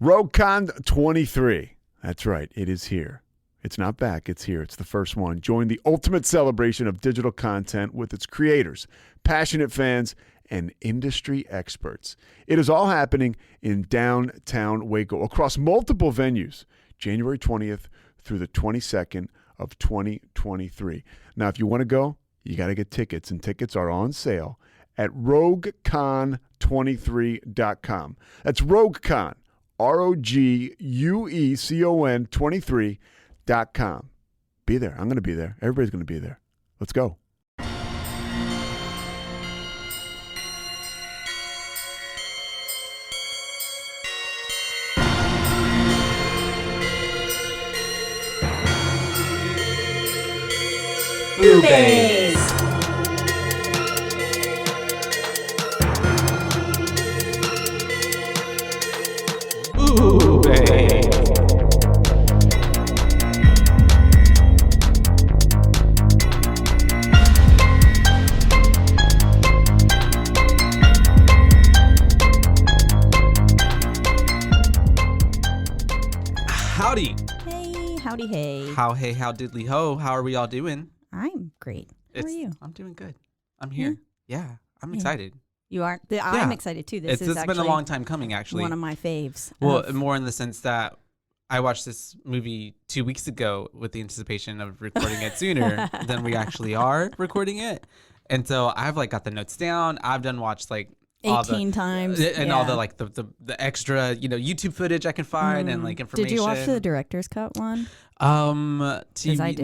RogueCon 23. That's right. It is here. It's not back. It's here. It's the first one. Join the ultimate celebration of digital content with its creators, passionate fans, and industry experts. It is all happening in downtown Waco across multiple venues, January 20th through the 22nd of 2023. Now, if you want to go, you got to get tickets, and tickets are on sale at RogueCon23.com. That's RogueCon, RogueCon 23.com. Be there. I'm going to be there. Everybody's going to be there. Let's go. BooBaes. BooBaes. Howdy. Hey, howdy, hey. How diddly ho. How are we all doing? I'm great. How are you? I'm doing good. I'm here. Yeah, I'm excited. You are? I'm excited too. This is been a long time coming, actually. One of my faves. Well, more in the sense that I watched this movie 2 weeks ago with the anticipation of recording it sooner than we actually are recording it. And so I've got the notes down. I've watched 18 times and all the the extra YouTube footage I can find and information. Did you watch the director's cut one? TV,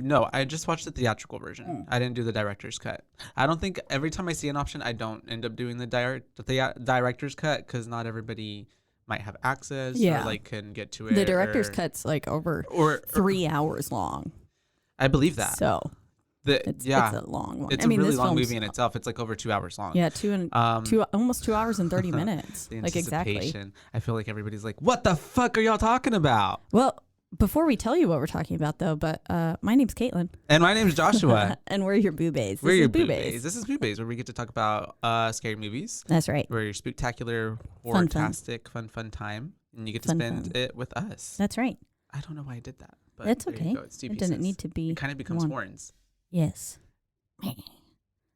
no, I just watched the theatrical version. I didn't do the director's cut. I don't think every time I see an option, I don't end up doing the director's cut because not everybody might have access or can get to it. The director's cut's over 3 hours long. I believe that. So it's a long one. It's a really long movie in itself. It's over 2 hours long. Yeah, almost 2 hours and 30 minutes. Exactly. I feel like everybody's like, what the fuck are y'all talking about? Well, before we tell you what we're talking about, though, but my name's Caitlin. And my name's Joshua. And we're your BooBaes. We're your BooBaes. This is BooBaes, where we get to talk about scary movies. That's right. We're your spooktacular, horror-tastic, fun time. And you get to spend it with us. That's right. I don't know why I did that. But that's okay. It didn't need to be. It kind of becomes horns. Yes.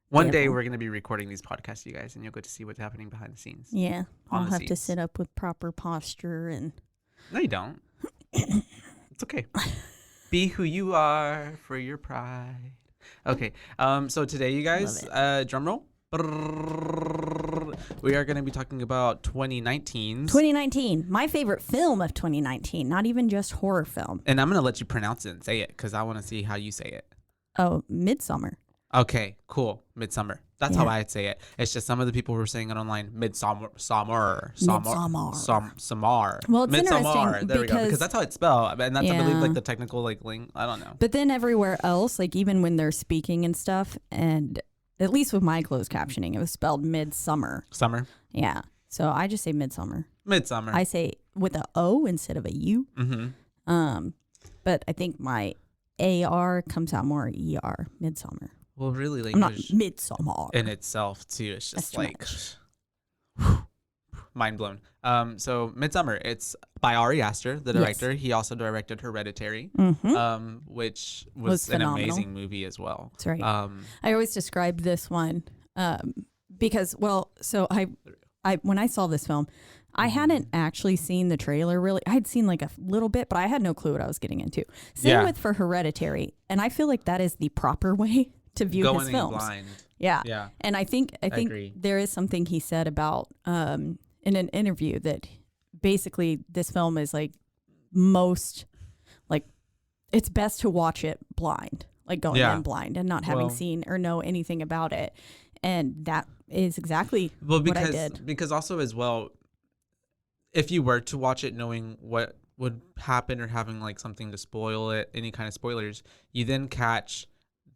One day we're going to be recording these podcasts, you guys, and you'll get to see what's happening behind the scenes. Yeah. I'll have to sit up with proper posture and... No, you don't. It's okay. Be who you are for your pride. Okay. So today, you guys, drum roll. We are going to be talking about 2019. 2019. My favorite film of 2019. Not even just horror film. And I'm going to let you pronounce it and say it because I want to see how you say it. Oh, Midsommar. Okay, cool. Midsommar. That's how I'd say it. It's just some of the people who were saying it online. Midsommar. Well, it's interesting. There we go. Because that's how it's spelled. And that's, I believe, the technical link. I don't know. But then everywhere else, even when they're speaking and stuff, and at least with my closed captioning, it was spelled midsummer. Summer. Yeah. So I just say midsummer. Midsummer. I say with a O instead of a U. Mm-hmm. But I think my AR comes out more ER, midsummer. Well, really, I'm not Midsommar in itself too. It's just mind blown. So Midsommar, it's by Aster, the director. Yes. He also directed Hereditary, which was an amazing movie as well. That's right. I always describe this one because, I when I saw this film, I hadn't actually seen the trailer really. I had seen a little bit, but I had no clue what I was getting into. Same with for Hereditary, and I feel like that is the proper way to view his films. Blind. Yeah. And I think there is something he said about in an interview that basically this film is most it's best to watch it blind, going in blind and not having seen or know anything about it. And that is exactly what I did. Because also as well, if you were to watch it knowing what would happen or having something to spoil it, any kind of spoilers, you then catch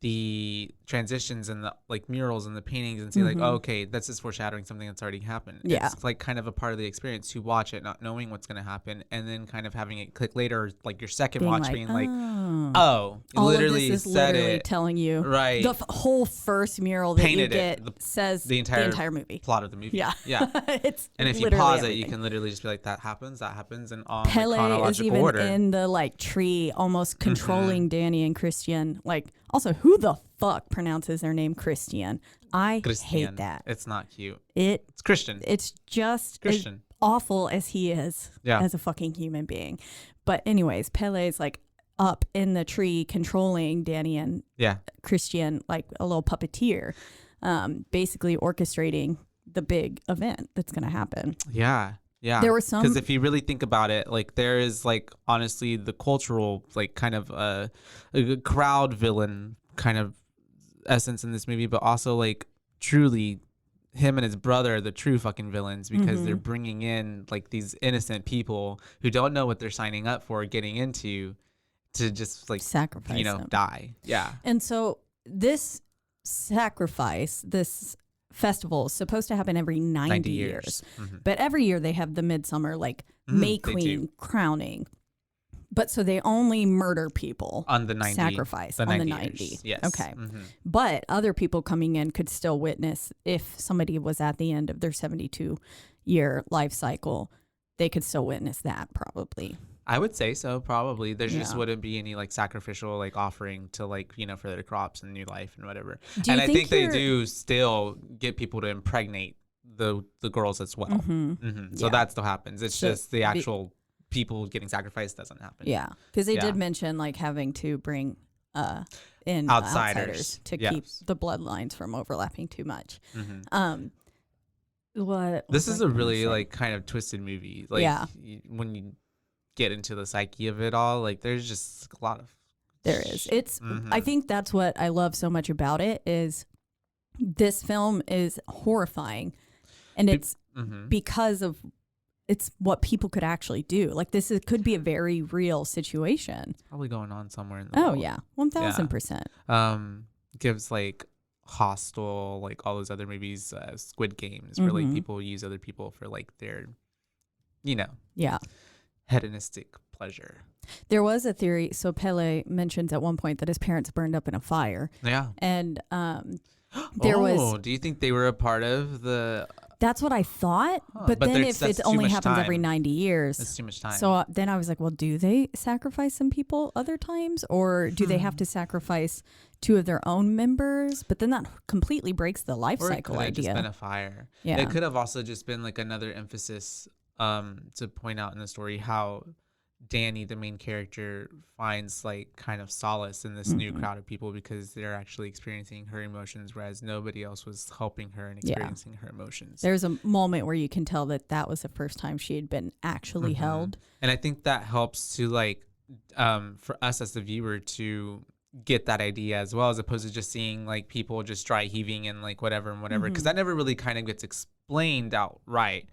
the transitions and the like murals and the paintings and see like, oh, okay, this is foreshadowing something that's already happened. Yeah. It's like kind of a part of the experience to watch it, not knowing what's going to happen, and then kind of having it click later, like your second watch being like, oh, all literally of this is said literally it. telling you Right. the whole first mural that Painted you it. get says the entire movie. plot of the movie. Yeah. Yeah. It's And if you literally pause everything. it, you can literally just be like, that happens, and on Pele like, chronological is even order. in the like tree, almost controlling Danny and Christian. Like, also, who the fuck pronounces their name Christian? I hate that. It's not cute. It's Christian. It's just Christian. as awful as he is as a fucking human being. But anyways, Pele's like up in the tree controlling Danny and Christian like a little puppeteer, basically orchestrating the big event that's going to happen. Yeah. Yeah. There were some, because if you really think about it, like there is like honestly the cultural like kind of a crowd villain kind of essence in this movie, but also like truly him and his brother are the true fucking villains because they're bringing in like these innocent people who don't know what they're signing up for, getting into, to just like sacrifice, them. Die. Yeah. And so this sacrifice, this festival is supposed to happen every 90 years. But every year they have the Midsommar like May Queen crowning. But so they only murder people on the 90 sacrifice on the 90. Yes. Okay. But other people coming in could still witness if somebody was at the end of their 72-year life cycle, they could still witness that probably. I would say so, probably. There just wouldn't be any like sacrificial like offering to like, for their crops and new life and whatever. And I think they do still get people to impregnate the girls as well. So that still happens. It's just the actual people getting sacrificed doesn't happen. Yeah, because they did mention like having to bring in outsiders to keep the bloodlines from overlapping too much. This is a really like kind of twisted movie. Like when you get into the psyche of it all, like there's just a lot of it's I think that's what I love so much about it is this film is horrifying, and it's because of it's what people could actually do. Like this could be a very real situation. It's probably going on somewhere in the world. Oh yeah, 1000%. Gives like Hostel, like all those other movies, Squid Games, where like people use other people for like their hedonistic pleasure. There was a theory. So Pele mentions at one point that his parents burned up in a fire. Yeah. And there was. Do you think they were a part of the? That's what I thought. But then if it only happens every 90 years. That's too much time. So then I was like, well, do they sacrifice some people other times? Or do they have to sacrifice two of their own members? But then that completely breaks the life cycle idea. It could have just been a fire. Yeah. It could have also just been like another emphasis to point out in the story how Danny, the main character, finds like kind of solace in this new crowd of people because they're actually experiencing her emotions, whereas nobody else was helping her and experiencing her emotions. There's a moment where you can tell that was the first time she had been actually held. And I think that helps to like for us as the viewer to get that idea as well, as opposed to just seeing like people just dry heaving and like whatever and whatever, because that never really kind of gets explained outright.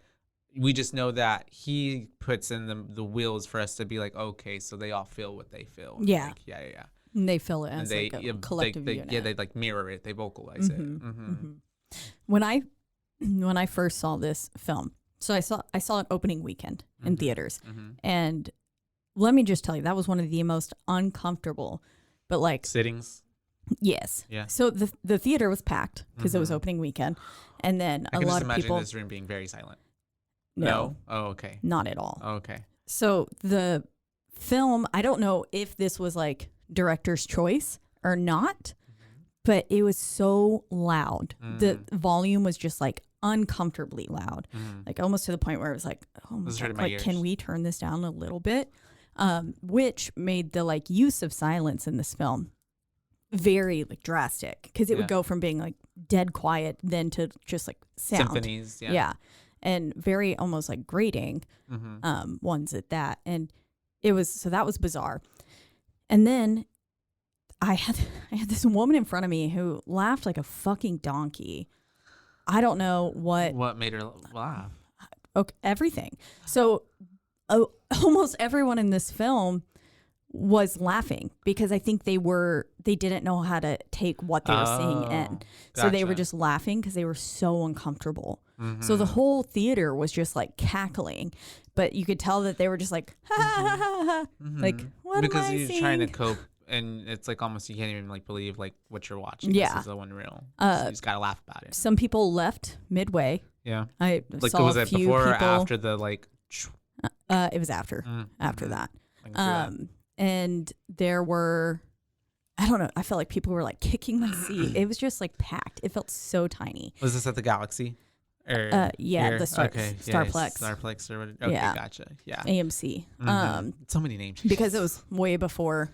We just know that he puts in the wheels for us to be like, okay, so they all feel what they feel. Yeah. Like, yeah. And they feel it as like a collective unit. Yeah, they like mirror it. They vocalize it. When I first saw this film, so I saw it opening weekend in theaters, and let me just tell you, that was one of the most uncomfortable, but like sittings. Yes. Yeah. So the theater was packed because it was opening weekend, and then a lot of people. I can just imagine this room being very silent. No. Oh, okay. Not at all. Oh, okay. So the film, I don't know if this was like director's choice or not, but it was so loud. The volume was just like uncomfortably loud, like almost to the point where it was like, can we turn this down a little bit? Which made the like use of silence in this film very like drastic, because it would go from being like dead quiet then to just like sound. Symphonies. Yeah. And very almost like grating ones at that. And it was, so that was bizarre. And then I had this woman in front of me who laughed like a fucking donkey. I don't know what made her laugh. Okay, everything. So almost everyone in this film was laughing because I think they didn't know how to take what they were seeing in. So they were just laughing because they were so uncomfortable. Mm-hmm. So the whole theater was just like cackling, but you could tell that they were just like, ha ha ha ha ha. Mm-hmm. Like, what because am I you're seeing? trying to cope, and it's like almost you can't even like believe like what you're watching. Yeah. This is so unreal. So you just gotta laugh about it. Some people left midway. Yeah. I like saw was a it few before or people, after the like? it was after that. And there were, I don't know, I felt like people were like kicking my seat. It was just like packed. It felt so tiny. Was this at the Galaxy? Yeah, here? the Starplex. Starplex or whatever. Okay, yeah. Gotcha. Yeah. AMC. So many names. Because it was way before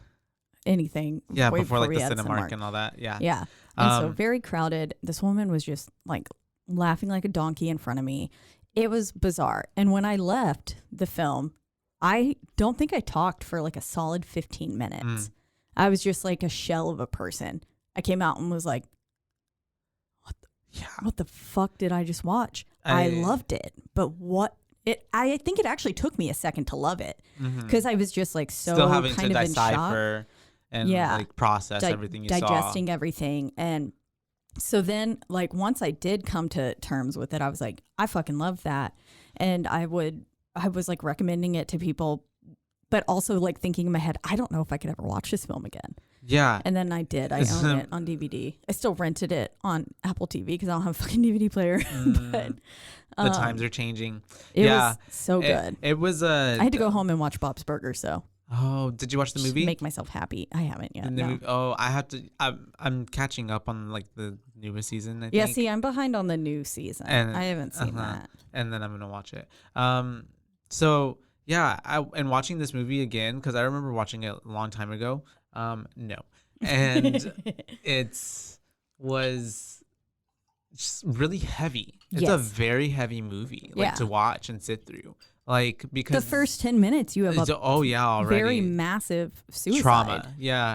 anything. Yeah, way before like the Cinemark Cinemark and all that. Yeah. Yeah. And so very crowded. This woman was just like laughing like a donkey in front of me. It was bizarre. And when I left the film, I don't think I talked for like a solid 15 minutes. I was just like a shell of a person. I came out and was like, what the fuck did I just watch? I loved it. But I think it actually took me a second to love it because I was just like still having kind to of decipher in shock. And like process everything you digesting everything. And so then like once I did come to terms with it, I was like, I fucking love that. And I was like recommending it to people, but also like thinking in my head, I don't know if I could ever watch this film again. Yeah. And then I did. I own it on DVD. I still rented it on Apple TV because I don't have a fucking DVD player. But the times are changing. It was so good. It was I had to go home and watch Bob's Burgers, so. Oh, did you watch the movie? Make myself happy. I haven't yet. No. Oh, I have to. I'm catching up on like the newest season. I yeah, think. See, I'm behind on the new season. And I haven't seen that. And then I'm gonna watch it. So yeah, and watching this movie again because I remember watching it a long time ago. No, and was just really heavy. It's a very heavy movie, like to watch and sit through. Like because the first 10 minutes you have already very massive suicide trauma,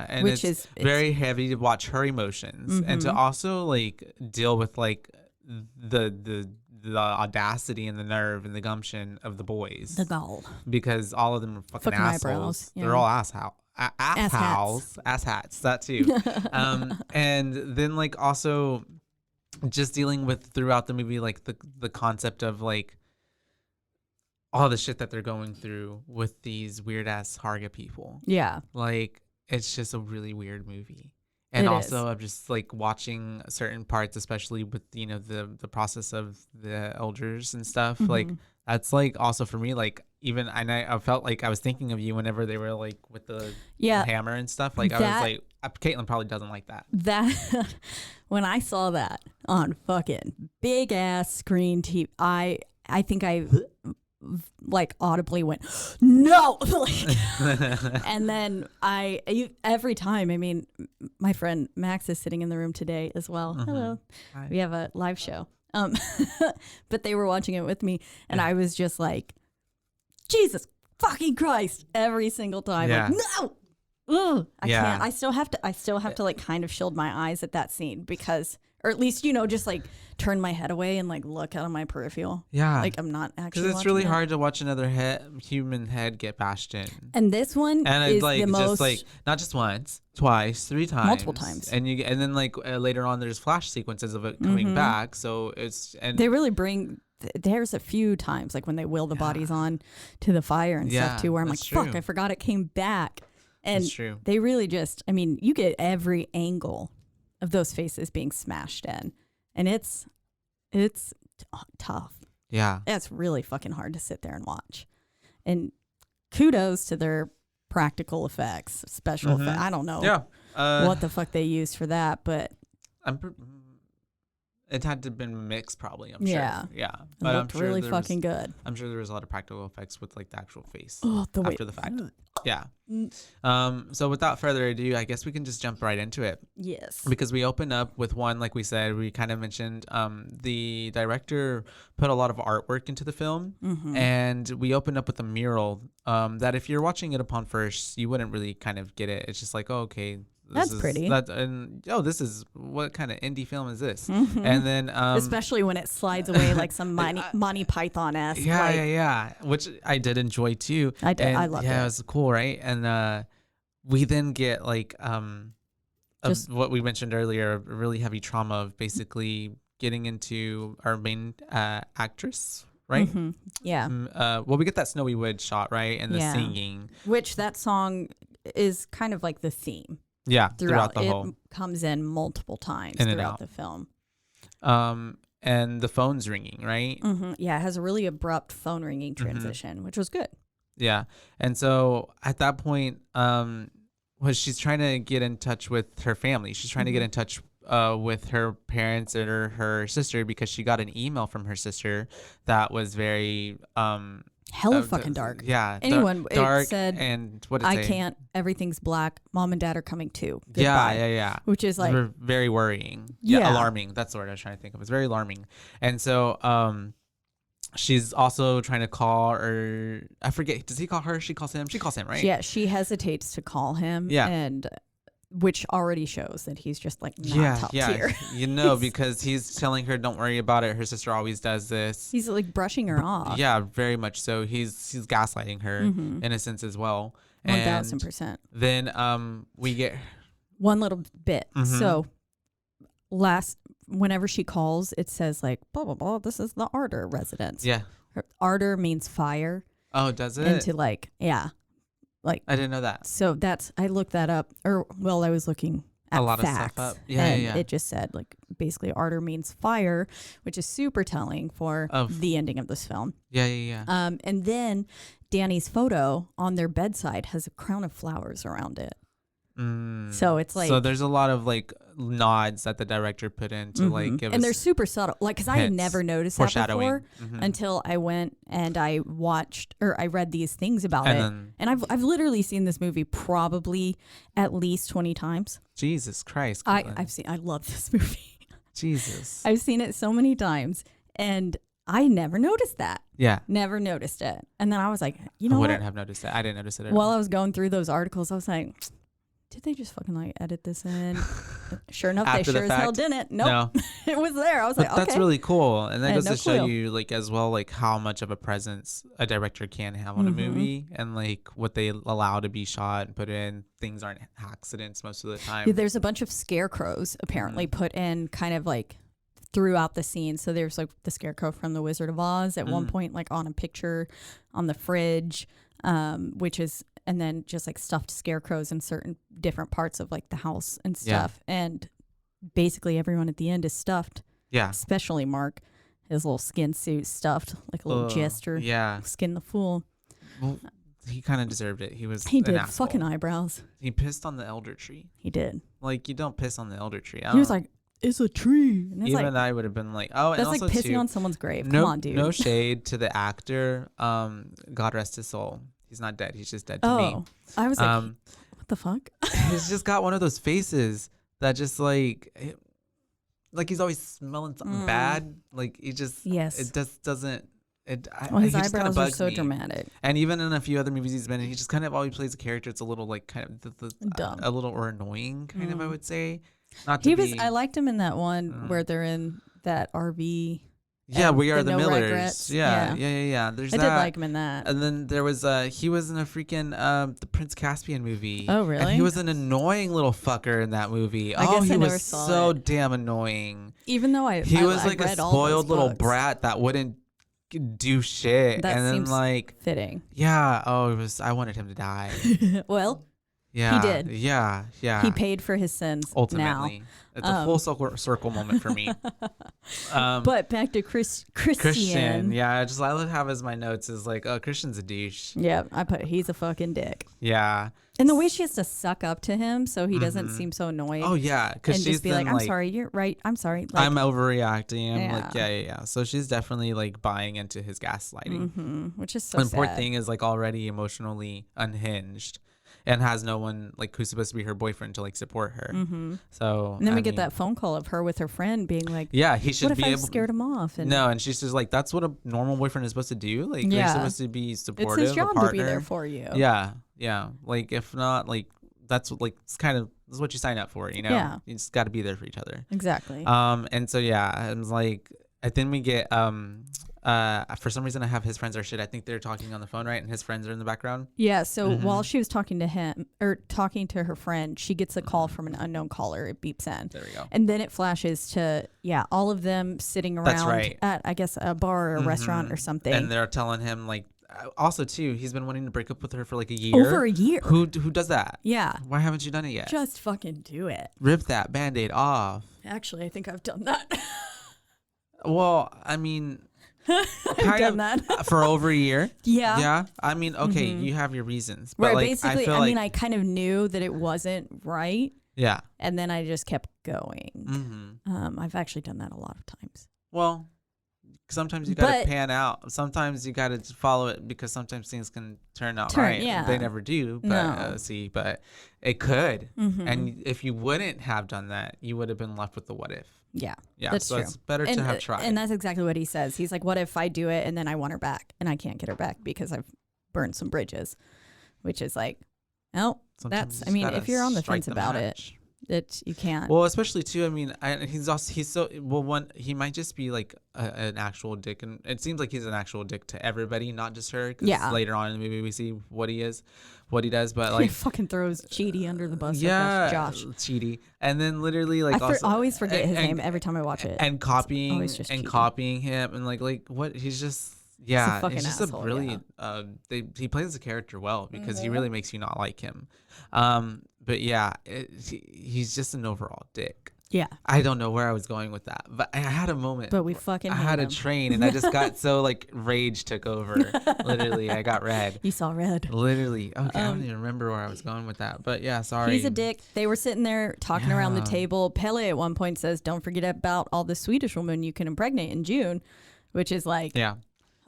and which it's very heavy to watch her emotions and to also like deal with like the audacity and the nerve and the gumption of the boys, the gall, because all of them are fucking assholes. Eyebrows, They're all ass hats, that too. And then like also just dealing with throughout the movie like the concept of like all the shit that they're going through with these weird ass Harga people. Yeah. Like it's just a really weird movie. And also I'm just like watching certain parts, especially with, you know, the process of the elders and stuff. Like that's like also for me, like even I felt like I was thinking of you whenever they were like with the hammer and stuff. Like I was like, Caitlin probably doesn't like that. When I saw that on fucking big ass screen TV, I think I like audibly went no and then every time, I mean, my friend Max is sitting in the room today as well. Hello. Hi. We have a live show but they were watching it with me and I was just like, Jesus fucking Christ, every single time. Like, no. Ugh, I can't. I still have to like kind of shield my eyes at that scene because, or at least, you know, just like turn my head away and like look out of my peripheral. Yeah. Like I'm not actually. Because it's really hard to watch another human head get bashed in. And this one is like the most, just like not just once, twice, 3 times, multiple times. And then like later on, there's flash sequences of it coming back. So they really bring. There's a few times like when they wheel the bodies on to the fire and stuff too, where I'm like, fuck, I forgot it came back. And they really just, I mean, you get every angle of those faces being smashed in. And it's tough. Yeah. It's really fucking hard to sit there and watch. And kudos to their practical effects, special effects. I don't know what the fuck they used for that, but it had to have been mixed probably, I'm sure. Yeah. But it looked really fucking good. I'm sure there was a lot of practical effects with like the actual face after the fact. Yeah. So without further ado, I guess we can just jump right into it. Yes. Because we open up with one, like we said, we kind of mentioned the director put a lot of artwork into the film. And we open up with a mural that if you're watching it upon first, you wouldn't really kind of get it. It's just like, oh, okay. That's pretty. This is what kind of indie film is this? And then especially when it slides away like some Monty Python-esque. Yeah, which I did enjoy too. I did. I loved it. Yeah, it was cool, right? And we then get like Just- of what we mentioned earlier, a really heavy trauma of basically getting into our main actress, right? Mhm. Yeah. Well, we get that Snowy Wood shot, right, and the Yeah. singing. Which that song is kind of like the theme Yeah, throughout the it whole comes in multiple times In and throughout out. the film. And the phone's ringing, right? Yeah, it has a really abrupt phone ringing Mm-hmm. transition, which was good. Yeah, and so at that point, was she's trying to get in touch with her family. She's trying to get in touch with her parents and her sister because she got an email from her sister that was very Hella fucking dark. Yeah, Anyone dark it said and what did it I say? can't. Everything's black. Mom and dad are coming too. Yeah, Goodbye. yeah. Which is like very worrying. Yeah. Alarming. That's the word I was trying to think of. It's very alarming. And so she's also trying to call, or I forget, does he call her? She calls him, right? Yeah, she hesitates to call him. Yeah. And which already shows that he's just like not top tier. You know, because he's telling her, don't worry about it. Her sister always does this. He's like brushing her off. Yeah, very much so. He's gaslighting her in a sense as well. 1000%. Then we get one little bit. Mm-hmm. So whenever she calls, it says like blah blah blah. This is the Aster residence. Yeah. Aster means fire. Oh, does it? Into like like I didn't know that. so that's I looked that up, or well, I was looking at A lot facts, of stuff up. Yeah, and yeah. it just said like basically Aster means fire, which is super telling for the ending of this film. Yeah. And then Danny's photo on their bedside has a crown of flowers around it. So it's like, so there's a lot of like nods that the director put in to like give and us they're super subtle, like because I had hints, never noticed that foreshadowing. before until I went and I watched or I read these things about it, and I've literally seen this movie probably at least 20 times. Jesus Christ, I love this movie. Jesus, I've seen it so many times, and I never noticed that. Yeah, never noticed it, and then I was like, I wouldn't have noticed it. I didn't notice it at all. While I was going through those articles, I was like, did they just fucking like edit this in? Sure enough, After they the sure as hell fact? didn't. Nope. No. It was there. I was But like, okay. that's really cool, and that I goes had to no show clue. you like as well like how much of a presence a director can have on a movie, and like what they allow to be shot and put in. Things aren't accidents most of the time. Yeah, there's a bunch of scarecrows apparently put in kind of like throughout the scene. So there's like the scarecrow from The Wizard of Oz at one point, like on a picture on the fridge, which is, and then just like stuffed scarecrows in certain different parts of like the house and stuff. And basically everyone at the end is stuffed. Yeah. Especially Mark, his little skin suit stuffed like a little jester. Yeah. Skin the fool. Well, he kind of deserved it. He He did. an asshole. Fucking eyebrows. He pissed on the elder tree. He did. Like, you don't piss on the elder tree. He was like, it's a tree. And it's even like, I would have been like, oh, and that's also like pissing too, on someone's grave. no, Come on, dude. no shade to the actor. God rest his soul. He's not dead. He's just dead to me. I was like, what the fuck? He's just got one of those faces that just like he's always smelling something bad. Like he just, it just doesn't. His eyebrows are so dramatic. And even in a few other movies he's been in, he just kind of always plays a character. It's a little like kind of dumb, a little or annoying kind of. I would say. Not he to was. be, I liked him in that one where they're in that RV. Yeah, We Are the No Millers. Regrets. Yeah. There's I that. did like him in that. And then there was he was in a freaking the Prince Caspian movie. Oh, really? And he was an annoying little fucker in that movie. I guess he I never was saw so it. damn annoying. Even though he was like a read all spoiled those little books. brat that wouldn't do shit. That and then seems like fitting. yeah, I wanted him to die. Well, Yeah, he did. Yeah. He paid for his sins. Ultimately. Now. It's a full circle moment for me. But back to Christian. Yeah, I would have as my notes is like, oh, Christian's a douche. Yeah, I put he's a fucking dick. Yeah. And the way she has to suck up to him so he doesn't seem so annoyed. Oh yeah, because and she's just be like, I'm sorry, you're right. I'm sorry. Like, I'm overreacting. I'm like, yeah. So she's definitely like buying into his gaslighting, which is so and poor sad. thing is like already emotionally unhinged, and has no one like who's supposed to be her boyfriend to like support her. So and then we get that phone call of her with her friend being like, yeah, he should what if be I able. scared him off? And No, and she's just like, that's what a normal boyfriend is supposed to do. Like they're supposed to be supportive. It's his job a partner. to be there for you. Yeah. Like if not, like that's what, like it's kind of this is what you sign up for. You know. Yeah. You just got to be there for each other. Exactly. And so yeah, I was like, and then we get For some reason, I have his friends are shit. I think they're talking on the phone, right? And his friends are in the background. Yeah. So while she was talking to him or talking to her friend, she gets a call from an unknown caller. It beeps in. There we go. And then it flashes to, all of them sitting around at, I guess, a bar or a restaurant or something. And they're telling him, like, also, too, he's been wanting to break up with her for like a year. Over a year. Who does that? Yeah. Why haven't you done it yet? Just fucking do it. Rip that Band-Aid off. Actually, I think I've done that. Well, I mean... I've done that for over a year. Yeah. I mean, okay, you have your reasons, but right, like, basically, I mean, I kind of knew that it wasn't right. Yeah. And then I just kept going. I've actually done that a lot of times. Well, sometimes you got to pan out. Sometimes you got to follow it because sometimes things can turn out right. Yeah. They never do, but but it could. And if you wouldn't have done that, you would have been left with the what if. Yeah, that's true. It's better to have tried. And that's exactly what he says. He's like, what if I do it and then I want her back and I can't get her back because I've burned some bridges, which is like, well, sometimes I mean, if you're on the fence about it, that you can't. Well, especially too, I mean, he might just be like an actual dick. And it seems like he's an actual dick to everybody, not just her. Cause later on in the movie, we see what he does. But like, he fucking throws Cheaty under the bus. Yeah. Like Josh. Cheaty. And then literally like, I always forget his name every time I watch it. And copying him and like what he's just. Yeah, he's just asshole, a brilliant. He plays the character well because he really makes you not like him. But yeah, he's just an overall dick. Yeah, I don't know where I was going with that, but I had a moment. But we fucking. I had a train, and I just got so like rage took over. Literally, I got red. You saw red. Literally. Okay, I don't even remember where I was going with that, but yeah, sorry. He's a dick. They were sitting there talking around the table. Pelle at one point says, "Don't forget about all the Swedish women you can impregnate in June," which is like,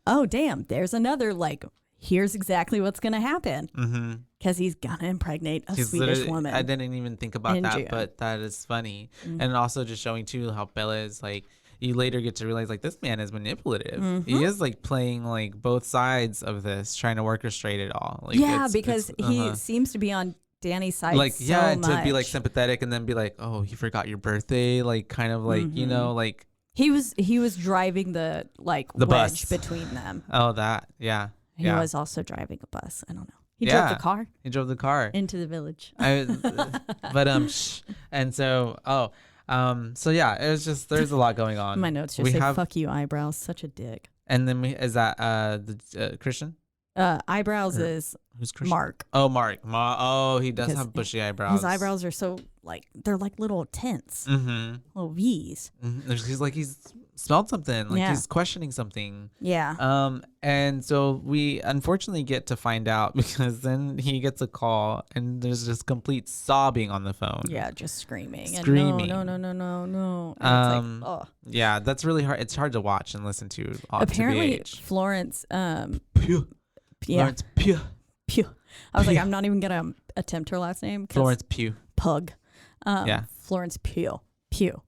oh damn, there's another like. Here's exactly what's going to happen. Because he's going to impregnate a Swedish woman. I didn't even think about that, June. But that is funny. And also just showing, too, how Bella is, like, you later get to realize, like, this man is manipulative. He is, like, playing, like, both sides of this, trying to orchestrate it all. Like, because he seems to be on Danny's side like, so to be, like, sympathetic and then be like, oh, you forgot your birthday? Like, kind of, like, you know, like. He was driving the wedge bus between them. Oh, that. Yeah. He was also driving a bus. I don't know. He drove the car. He drove the car into the village. And so so yeah, it was just there's a lot going on. My notes just say "fuck you, eyebrows." Such a dick. And then is that the Christian? Eyebrows is who's Christian? Mark. Oh, Mark. Oh, he does have bushy eyebrows. His eyebrows are so like they're like little tints, little V's. He's like he's smelled something, like he's questioning something. Yeah. And so we unfortunately get to find out because then he gets a call and there's just complete sobbing on the phone. Yeah, just screaming. Screaming. And no. And it's like, oh. Yeah, that's really hard. It's hard to watch and listen to. Apparently, Florence. Pugh. Florence Pugh. Pugh. I was like, I'm not even gonna attempt her last name. Florence Pugh. Pug. Florence Pugh. Pugh.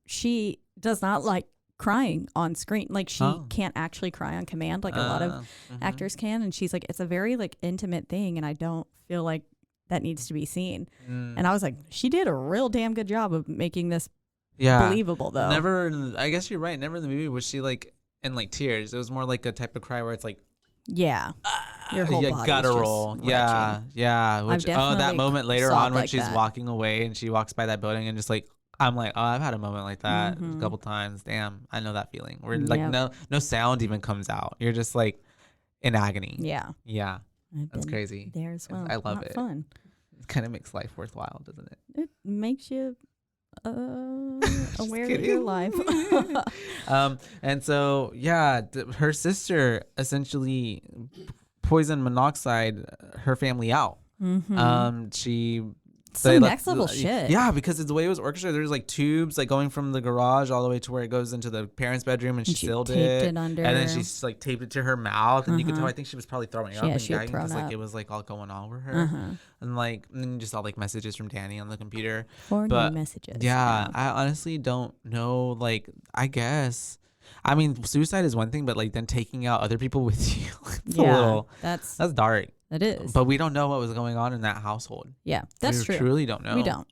She does not like crying on screen. Like she can't actually cry on command like a lot of actors can. And she's like, it's a very like intimate thing, and I don't feel like that needs to be seen. And I was like, she did a real damn good job of making this believable though. I guess you're right. Never in the movie was she like in like tears. It was more like a type of cry where it's like, your whole body gotta roll. Yeah. Which, that moment later on when she's walking away and she walks by that building and just like, I'm like, oh, I've had a moment like that a couple times. Damn, I know that feeling. Where like no sound even comes out. You're just like in agony. Yeah. That's crazy. There as well. I love it. Fun. It kind of makes life worthwhile, doesn't it? It makes you aware of your life. And so her sister essentially poisoned monoxide her family out. She next level shit. Yeah, because it's the way it was orchestrated. There's like tubes like going from the garage all the way to where it goes into the parents' bedroom, and she sealed it under, and then she like taped it to her mouth, and you could tell. I think she was probably throwing up and gagging because like it was like all going on with her, and like and then you just saw like messages from Danny on the computer. 4 new messages. Yeah, I honestly don't know. Like, I guess. I mean, suicide is one thing, but like then taking out other people with you, it's a little. That's dark. It is. But we don't know what was going on in that household. Yeah, that's true. We truly don't know. We don't.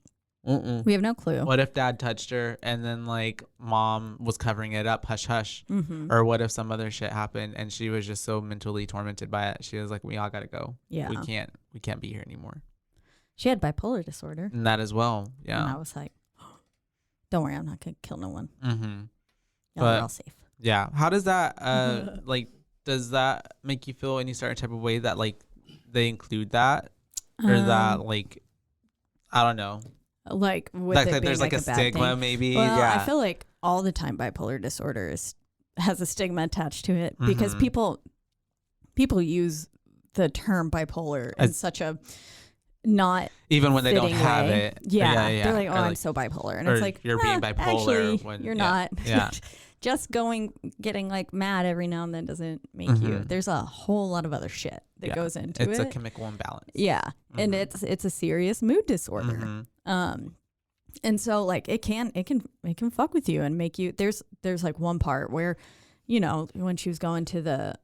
We have no clue. What if dad touched her and then like mom was covering it up, hush hush? Mm-hmm. Or what if some other shit happened and she was just so mentally tormented by it? She was like, we all gotta go. Yeah. We can't be here anymore. She had bipolar disorder. And that as well. Yeah. And I was like, don't worry, I'm not gonna kill no one. Mm-hmm. Y'all are all safe. Yeah. How does that like does that make you feel any certain type of way that like they include that? Or that like I don't know. Like with like it being there's like a stigma thing. maybe. Well, yeah. I feel like all the time bipolar disorder has a stigma attached to it because people use the term bipolar in such a not even when they don't have way. it. Yeah. They're like, oh, I'm so bipolar. And it's like, you're being bipolar actually, when you're not. Yeah. Just getting like mad every now and then doesn't make you. There's a whole lot of other shit that goes into it. It's a chemical imbalance. Yeah. And it's a serious mood disorder. And so like it can fuck with you and make you there's like one part where, you know, when she was going to the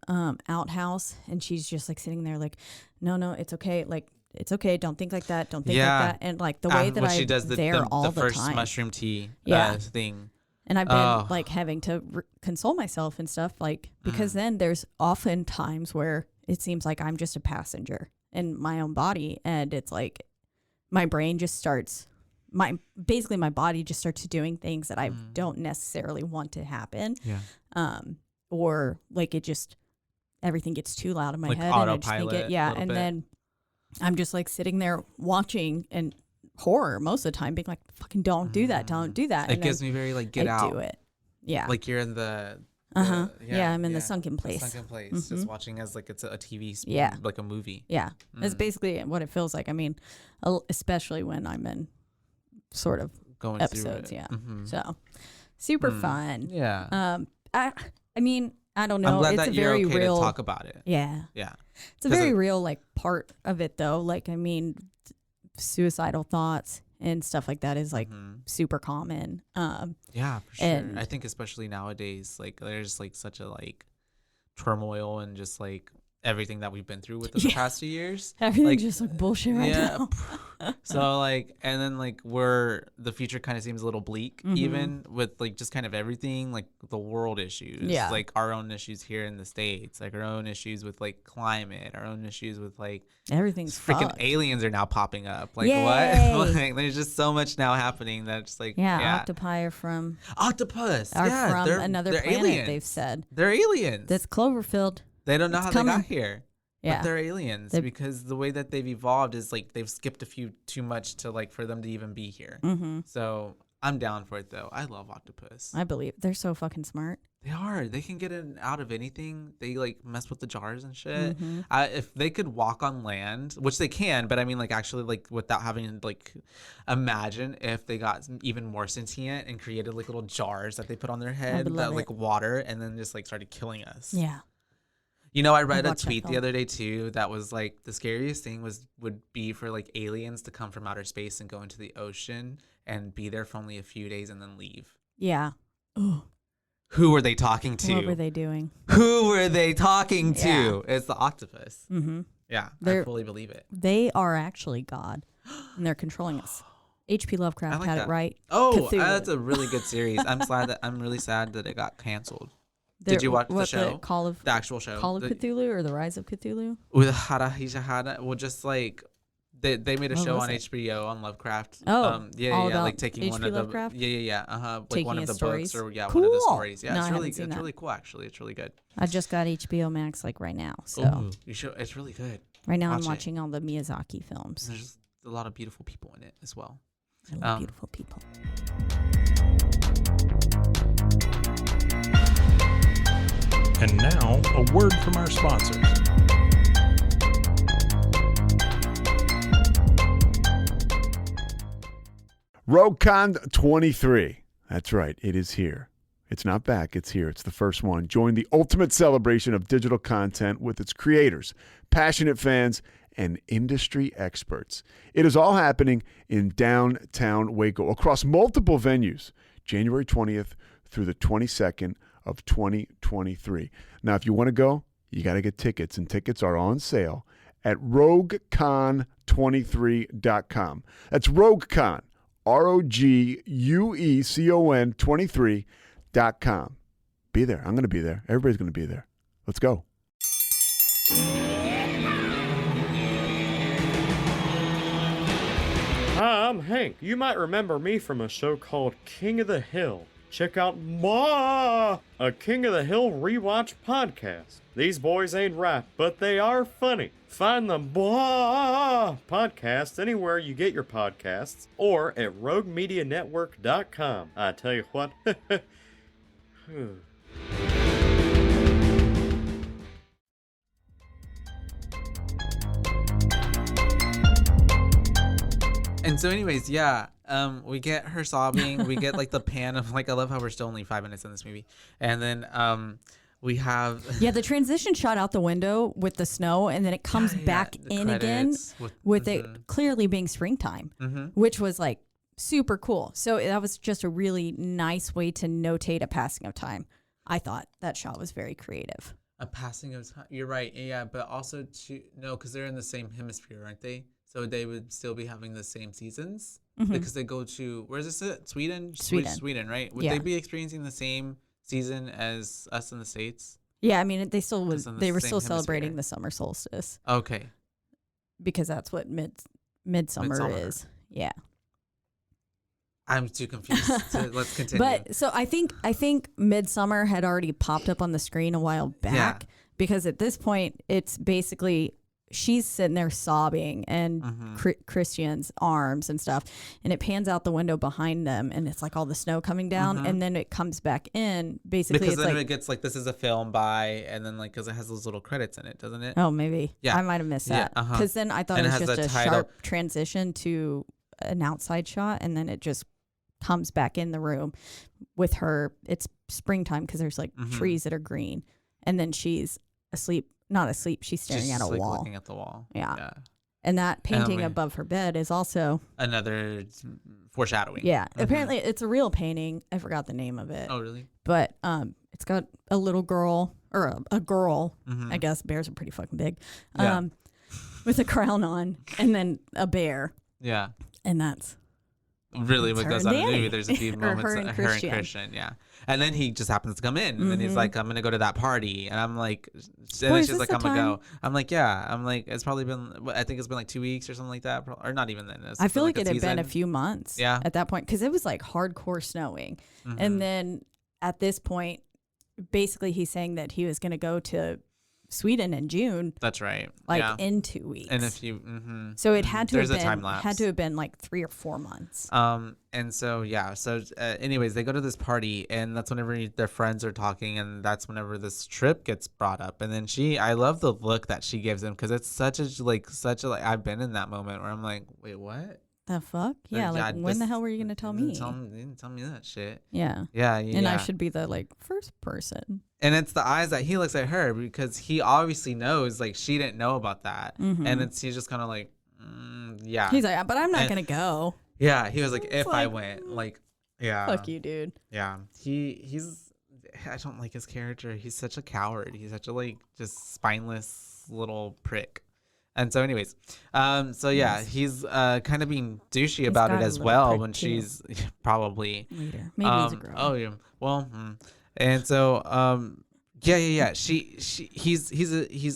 outhouse and she's just like sitting there like, no, it's okay. Like, it's okay. Don't think like that. Don't think like that. And like the way that she does the all the first time. mushroom tea thing. And I've been like having to console myself and stuff like, because then there's often times where it seems like I'm just a passenger in my own body. And it's like my brain just starts, my body just starts doing things that I don't necessarily want to happen. Yeah. Or like everything gets too loud in my like head. And I just think it, and bit. then I'm just like sitting there watching and horror most of the time being like, fucking don't do that. It gives me very like get out. I do it. Yeah. Like you're in the yeah, I'm in the sunken place. Just watching as like it's a TV like a movie. Yeah. That's basically what it feels like. I mean, especially when I'm in sort of going episodes. Through it. Yeah. So super fun. Yeah. I mean, I don't know. I'm glad it's that a you're very okay real to talk about it. Yeah. Yeah. It's a very real like part of it though. Like, I mean, suicidal thoughts and stuff like that is like super common. Yeah, for sure. And I think especially nowadays, like there's like such a like turmoil and just like everything that we've been through with the past 2 years. Everything's like, just like bullshit right now. So like, and then like the future kind of seems a little bleak, even with like just kind of everything, like the world issues, like our own issues here in the States, like our own issues with like climate, our own issues with like everything's freaking fucked. Aliens are now popping up. Like Yay. what? Like, there's just so much now happening that just like octopi are from octopus. Are Yeah, from another they're planet. aliens. They've said they're aliens. that's Cloverfield. They don't know how coming. they got here. Yeah, but they're aliens because the way that they've evolved is like they've skipped a few too much to like for them to even be here. So I'm down for it though. I love octopus. I believe they're so fucking smart. They are. They can get in out of anything. They like mess with the jars and shit. If they could walk on land, which they can, but I mean like actually like without having like imagine if they got even more sentient and created like little jars that they put on their head that like water and then just like started killing us. Yeah. You know, I read a tweet the other day too that was like the scariest thing would be for like aliens to come from outer space and go into the ocean and be there for only a few days and then leave. Yeah. Ooh. Who were they talking to? What were they doing? Who were they talking to? Yeah. It's the octopus. Yeah, I fully believe it. They are actually God, and they're controlling us. H.P. Lovecraft had it right. Oh, that's a really good series. I'm really sad that it got canceled. Did you watch the show? The actual show? Call of Cthulhu or The Rise of Cthulhu? With Hara. Well, just like they made a show on HBO on Lovecraft. Oh, yeah, like taking one of the Lovecraft? Like taking one of the stories. books or cool. one of the stories. Yeah, no, it's really cool actually. It's really good. I just got HBO Max like right now, so ooh, you should. It's really good. Right now, I'm watching all the Miyazaki films. There's a lot of beautiful people in it as well. I love beautiful people. And now, a word from our sponsors. RogueCon 23. That's right, it is here. It's not back, it's here. It's the first one. Join the ultimate celebration of digital content with its creators, passionate fans, and industry experts. It is all happening in downtown Waco across multiple venues, January 20th through the 22nd of 2023. Now, if you want to go, you got to get tickets, and tickets are on sale at RogueCon23.com. That's RogueCon, ROGUECON23.com. Be there. I'm going to be there. Everybody's going to be there. Let's go. Hi, I'm Hank. You might remember me from a show called King of the Hill. Check out a King of the Hill rewatch podcast. These boys ain't rap, but they are funny. Find the podcast anywhere you get your podcasts or at roguemedianetwork.com. I tell you what. And so anyways, yeah, we get her sobbing. We get like the pan of like, I love how we're still only 5 minutes in this movie. And then we have... Yeah, the transition shot out the window with the snow, and then it comes back in again with it clearly being springtime, which was like super cool. So that was just a really nice way to notate a passing of time. I thought that shot was very creative. A passing of time. You're right. Yeah, but also because they're in the same hemisphere, aren't they? So they would still be having the same seasons because they go to, where is this at? Sweden, right? Would they be experiencing the same season as us in the States? Yeah, I mean, they were still celebrating the summer solstice. Okay. Because that's what Midsommar is. Yeah. I'm too confused. So let's continue. But so I think Midsommar had already popped up on the screen a while back because at this point it's basically she's sitting there sobbing and Christian's arms and stuff, and it pans out the window behind them and it's like all the snow coming down and then it comes back in basically because it's then like, it gets like this is a film by and then like because it has those little credits in it, doesn't it? Oh, maybe. Yeah, I might have missed that because then I thought it was just a sharp transition to an outside shot and then it just comes back in the room with her. It's springtime because there's like trees that are green, and then she's not asleep. She's staring at a wall. Looking at the wall. Yeah. And that painting above her bed is also another foreshadowing. Yeah. Apparently it's a real painting. I forgot the name of it. Oh, really? But it's got a little girl or a girl. I guess bears are pretty fucking big. With a crown on, and then a bear. Yeah. And that's really what goes on in the movie. There's a few moments her and Christian. Yeah. And then he just happens to come in and then he's like, I'm gonna go to that party, and I'm like, and then she's like, I'm gonna go. I'm like, yeah. I'm like, it's probably been, I think it's been like 2 weeks or something like that, or not even then. I feel like it had been a few months at that point because it was like hardcore snowing. And then at this point, basically he's saying that he was gonna go to Sweden in June. That's right. Like in 2 weeks. And if you, so it had to there's have a been time lapse. Had to have been like 3 or 4 months. And so anyways, they go to this party, and that's whenever their friends are talking, and that's whenever this trip gets brought up. And then I love the look that she gives him because it's such a I've been in that moment where I'm like, wait, what? The fuck? Yeah, like when the hell were you gonna tell me? You didn't tell me that shit. Yeah. Yeah. And I should be the like first person. And it's the eyes that he looks at her because he obviously knows like she didn't know about that, and he's just kind of like, yeah. He's like, but I'm not gonna go. Yeah, he was like, if I went, like, yeah. Fuck you, dude. Yeah, he's. I don't like his character. He's such a coward. He's such a like just spineless little prick. And so, anyways, he's kind of being douchey about it as well when she's probably later. Maybe he's a girl. Oh yeah. Well, and so he's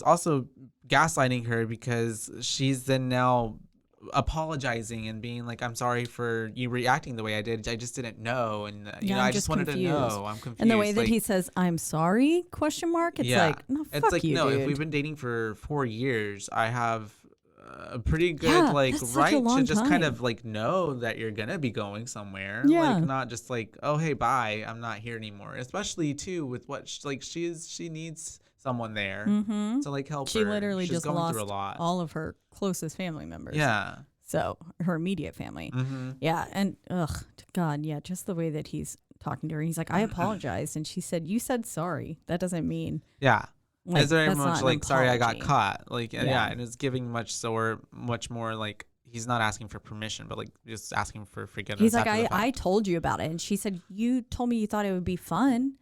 also gaslighting her because she's then now apologizing and being like, I'm sorry for you reacting the way I did. I just didn't know, and I just wanted to know. I'm confused. And the way that he says "I'm sorry?" It's like, no, fuck like, you, no. dude. If we've been dating for 4 years, I have a pretty good right to just kind of like know that you're gonna be going somewhere. Like not just like, oh hey, bye, I'm not here anymore. Especially too with what she needs someone there to like help her. She literally She's just going lost through a lot. all of her closest family members. Yeah. So her immediate family. Yeah. And God, yeah. Just the way that he's talking to her. He's like, I apologized. And she said, you said sorry. That doesn't mean. Yeah. Like, it's very much like, sorry, I got apology. caught. Like, and it's giving much more like, he's not asking for permission, but like just asking for forgiveness. He's like, I told you about it. And she said, you told me you thought it would be fun.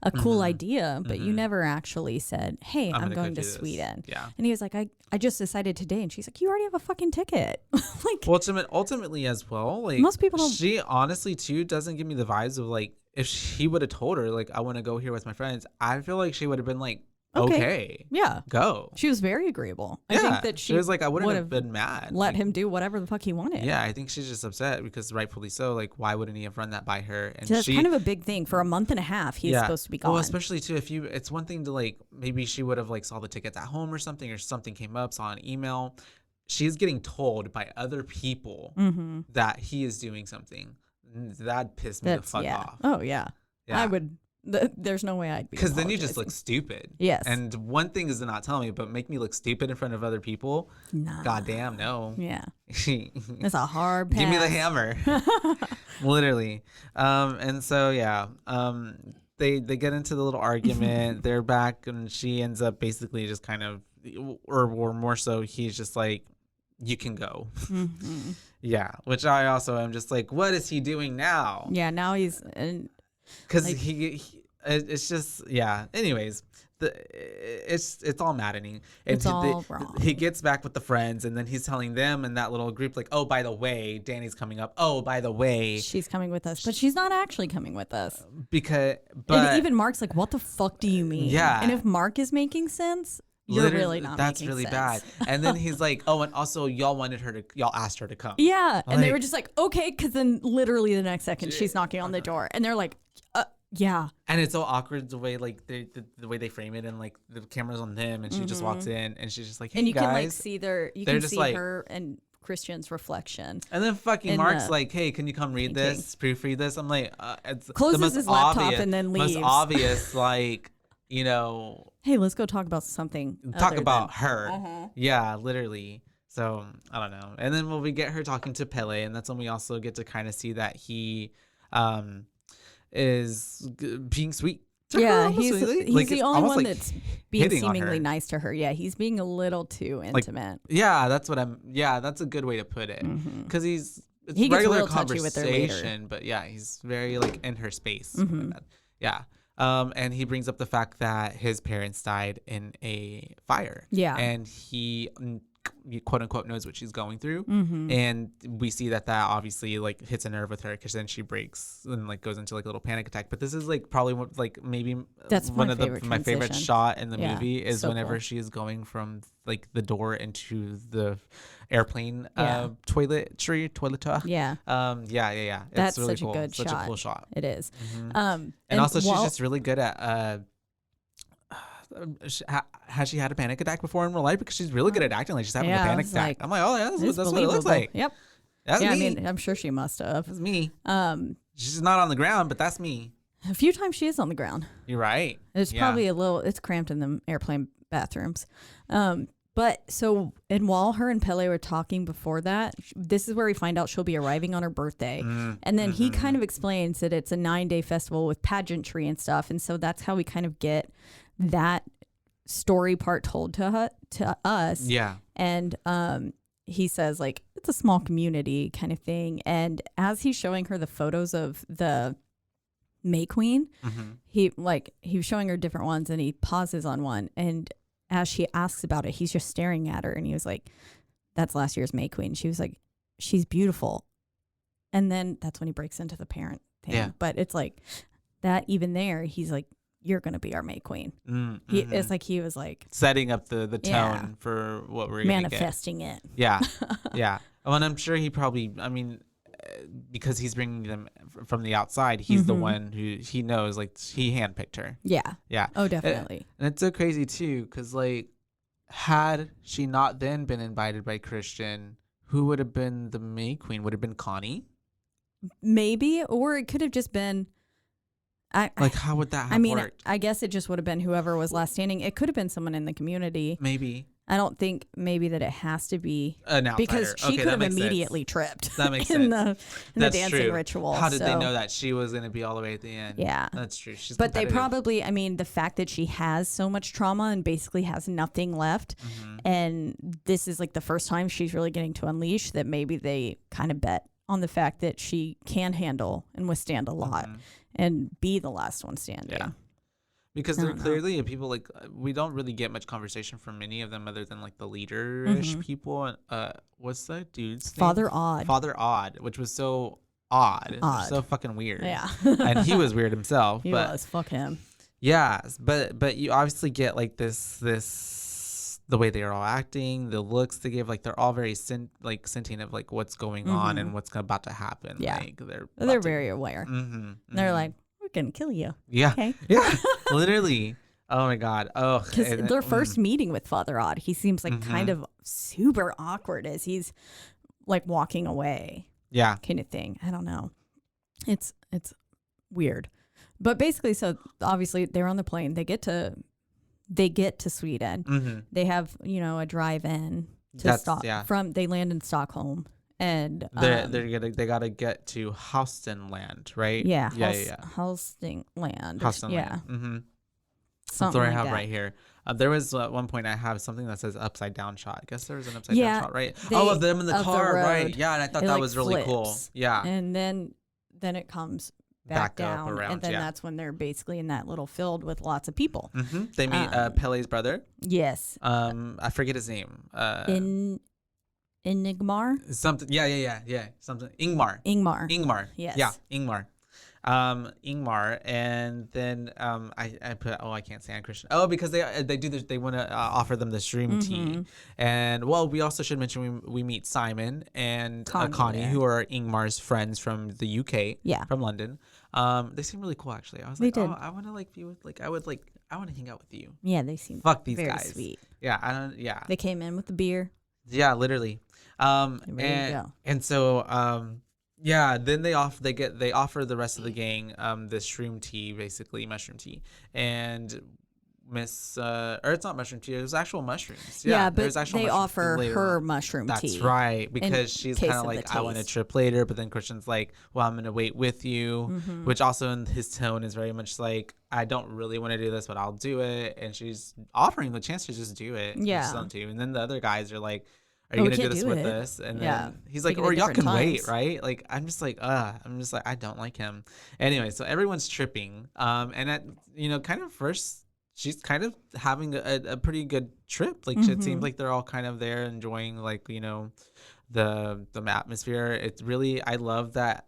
a cool idea, but you never actually said, hey, I'm going to Sweden. Yeah. And he was like, I just decided today. And she's like, you already have a fucking ticket. Like, well, ultimately as well, like most people don't. She honestly too doesn't give me the vibes of like, if he would have told her like, I want to go here with my friends, I feel like she would have been like, okay, yeah, go. She was very agreeable. Yeah. I think that she was like, I wouldn't have been mad. Let him do whatever the fuck he wanted. Yeah, I think she's just upset because rightfully so. Like, why wouldn't he have run that by her? And that's kind of a big thing. For a month and a half, he's supposed to be gone. Well, especially too, it's one thing to like, maybe she would have like saw the tickets at home or something came up, saw an email. She's getting told by other people that he is doing something. That pissed me the fuck off. Oh yeah. I would. There's no way I'd be. Because then you just look stupid. Yes. And one thing is to not tell me, but make me look stupid in front of other people. Nah. Goddamn, no. Yeah. It's a hard pass. Give me the hammer. Literally. And so they get into the little argument. They're back, and she ends up basically just kind of, or more so, he's just like, you can go. Yeah. Which I also am just like, what is he doing now? Yeah. Now he's. Because it's just anyways, it's all maddening. And it's all wrong. He gets back with the friends, and then he's telling them in that little group like, oh, by the way, Danny's coming up. Oh, by the way, she's coming with us, but she's not actually coming with us. And even Mark's like, what the fuck do you mean? Yeah. And if Mark is making sense, you're really not. That's making really sense. bad. And then he's like, oh, and also y'all asked her to come. Yeah, and they were just like, okay, because then literally the next second she's knocking on the door, and they're like, yeah. And it's so awkward the way like the way they frame it, and like the camera's on them, and she just walks in, and she's just like, hey, and you guys. can like see her and Christian's reflection. And then fucking Mark's like, hey, can you come read this, proofread this? I'm like, it's closes his laptop and then leaves. Most obvious, like, you know. Hey, let's go talk about something. Talk about her. Yeah, literally. So I don't know. And then when we get her talking to Pele, and that's when we also get to kind of see that he is being sweet. Yeah, he's like, the only one that's being seemingly on nice to her. Yeah, he's being a little too intimate. That's a good way to put it. Because he gets regular conversation, but yeah, he's very like in her space. Yeah. And he brings up the fact that his parents died in a fire. Yeah. And he quote unquote knows what she's going through. And we see that obviously like hits a nerve with her, because then she breaks and like goes into like a little panic attack. But this is like probably like maybe that's one of my favorite shot in the movie is so whenever cool. she is going from like the door into the airplane toilet. Yeah. That's really such cool. a good such shot. a cool shot. It is. And also she's just really good at has she had a panic attack before in real life? Because she's really good at acting like she's having a panic attack. Like, I'm like, oh yeah, that's what it looks like. Yep. That's me. I mean, I'm sure she must have. That's me. She's not on the ground, but that's me. A few times she is on the ground. You're right. It's probably it's cramped in the airplane bathrooms. But so, and while her and Pele were talking before that, this is where we find out she'll be arriving on her birthday. And then he kind of explains that it's a 9-day festival with pageantry and stuff. And so that's how we kind of get that story part told to us. Yeah. And he says like, it's a small community kind of thing. And as he's showing her the photos of the May Queen, he was showing her different ones, and he pauses on one, and as she asks about it, he's just staring at her, and he was like, that's last year's May Queen. She was like, she's beautiful. And then that's when he breaks into the parent thing. Yeah. But it's like that, even there, he's like, you're going to be our May Queen. It's like he was like setting up the tone for what we're going to get. Manifesting it. Yeah. Yeah. Well, and I'm sure he probably, I mean, because he's bringing them from the outside, he's the one who he knows, like, he handpicked her. Yeah. Yeah. Oh, definitely. And it's so crazy too, because like, had she not then been invited by Christian, who would have been the May Queen? Would have been Connie? Maybe, or it could have just been. How would that have worked? I guess it just would have been whoever was last standing. It could have been someone in the community. Maybe. I don't think maybe that it has to be an outsider, because she could have immediately tripped. That makes in sense. the dancing ritual. How did they know that she was going to be all the way at the end? Yeah, that's true. But they probably, I mean, the fact that she has so much trauma and basically has nothing left, and this is like the first time she's really getting to unleash, that maybe they kind of bet on the fact that she can handle and withstand a lot and be the last one standing. Yeah. because they're clearly people like we don't really get much conversation from any of them other than like the leader-ish people. And what's that dude's name? Father Odd, which was so odd. So fucking weird. Yeah. And he was weird himself. He was. Fuck him. Yeah, but you obviously get like this the way they are all acting, the looks they give, like they're all very sentient of like what's going on and what's about to happen. Yeah, like they're very aware. They're like, we're gonna kill you. Yeah, okay. Yeah, literally. Oh my god. Oh, because their first meeting with Father Odd, he seems like kind of super awkward as he's like walking away. Yeah, kind of thing. I don't know. It's weird, but basically, so obviously they're on the plane. They get to Sweden. They have, a drive-in to they land in Stockholm, and they gotta get to Haustenland, right? Yeah. Haustenland. Yeah. That's what I have right here. There was at one point I have something that says upside down shot. I guess there was an upside down shot, right? Of them in the car, right? Yeah, and I thought that was really cool. Yeah. And then it comes back down, up around, and then that's when they're basically in that little field with lots of people. They meet Pele's brother. Yes. I forget his name. Enigmar. Something. Yeah. Something. Ingmar. Yes. Yeah, Ingmar. Ingmar, and then I put I can't say I'm Christian. Oh, because they do this, they want to offer them the shroom tea, and we also should mention we meet Simon and Connie who are Ingmar's friends from the UK, from London. They seem really cool actually. I was like, I want to like be with I want to hang out with you. Yeah, they seem these very guys. Sweet. Yeah, they came in with the beer. Yeah, literally. And so then they offer the rest of the gang this shroom tea, basically mushroom tea, and it's not mushroom tea, it was actual mushrooms. But they offer her mushroom tea. That's right, because she's kind of like, I want a trip later, but then Christian's like, well, I'm gonna wait with you, which also in his tone is very much like, I don't really want to do this, but I'll do it, and she's offering the chance to just do it. And then the other guys are like, are you going to do this with us? And then he's like, or y'all can wait, right? Like, I'm just like, I don't like him. Anyway, so everyone's tripping. And at, kind of first, she's kind of having a pretty good trip. Like, it seems like they're all kind of there enjoying, like, the atmosphere. It's really, I love that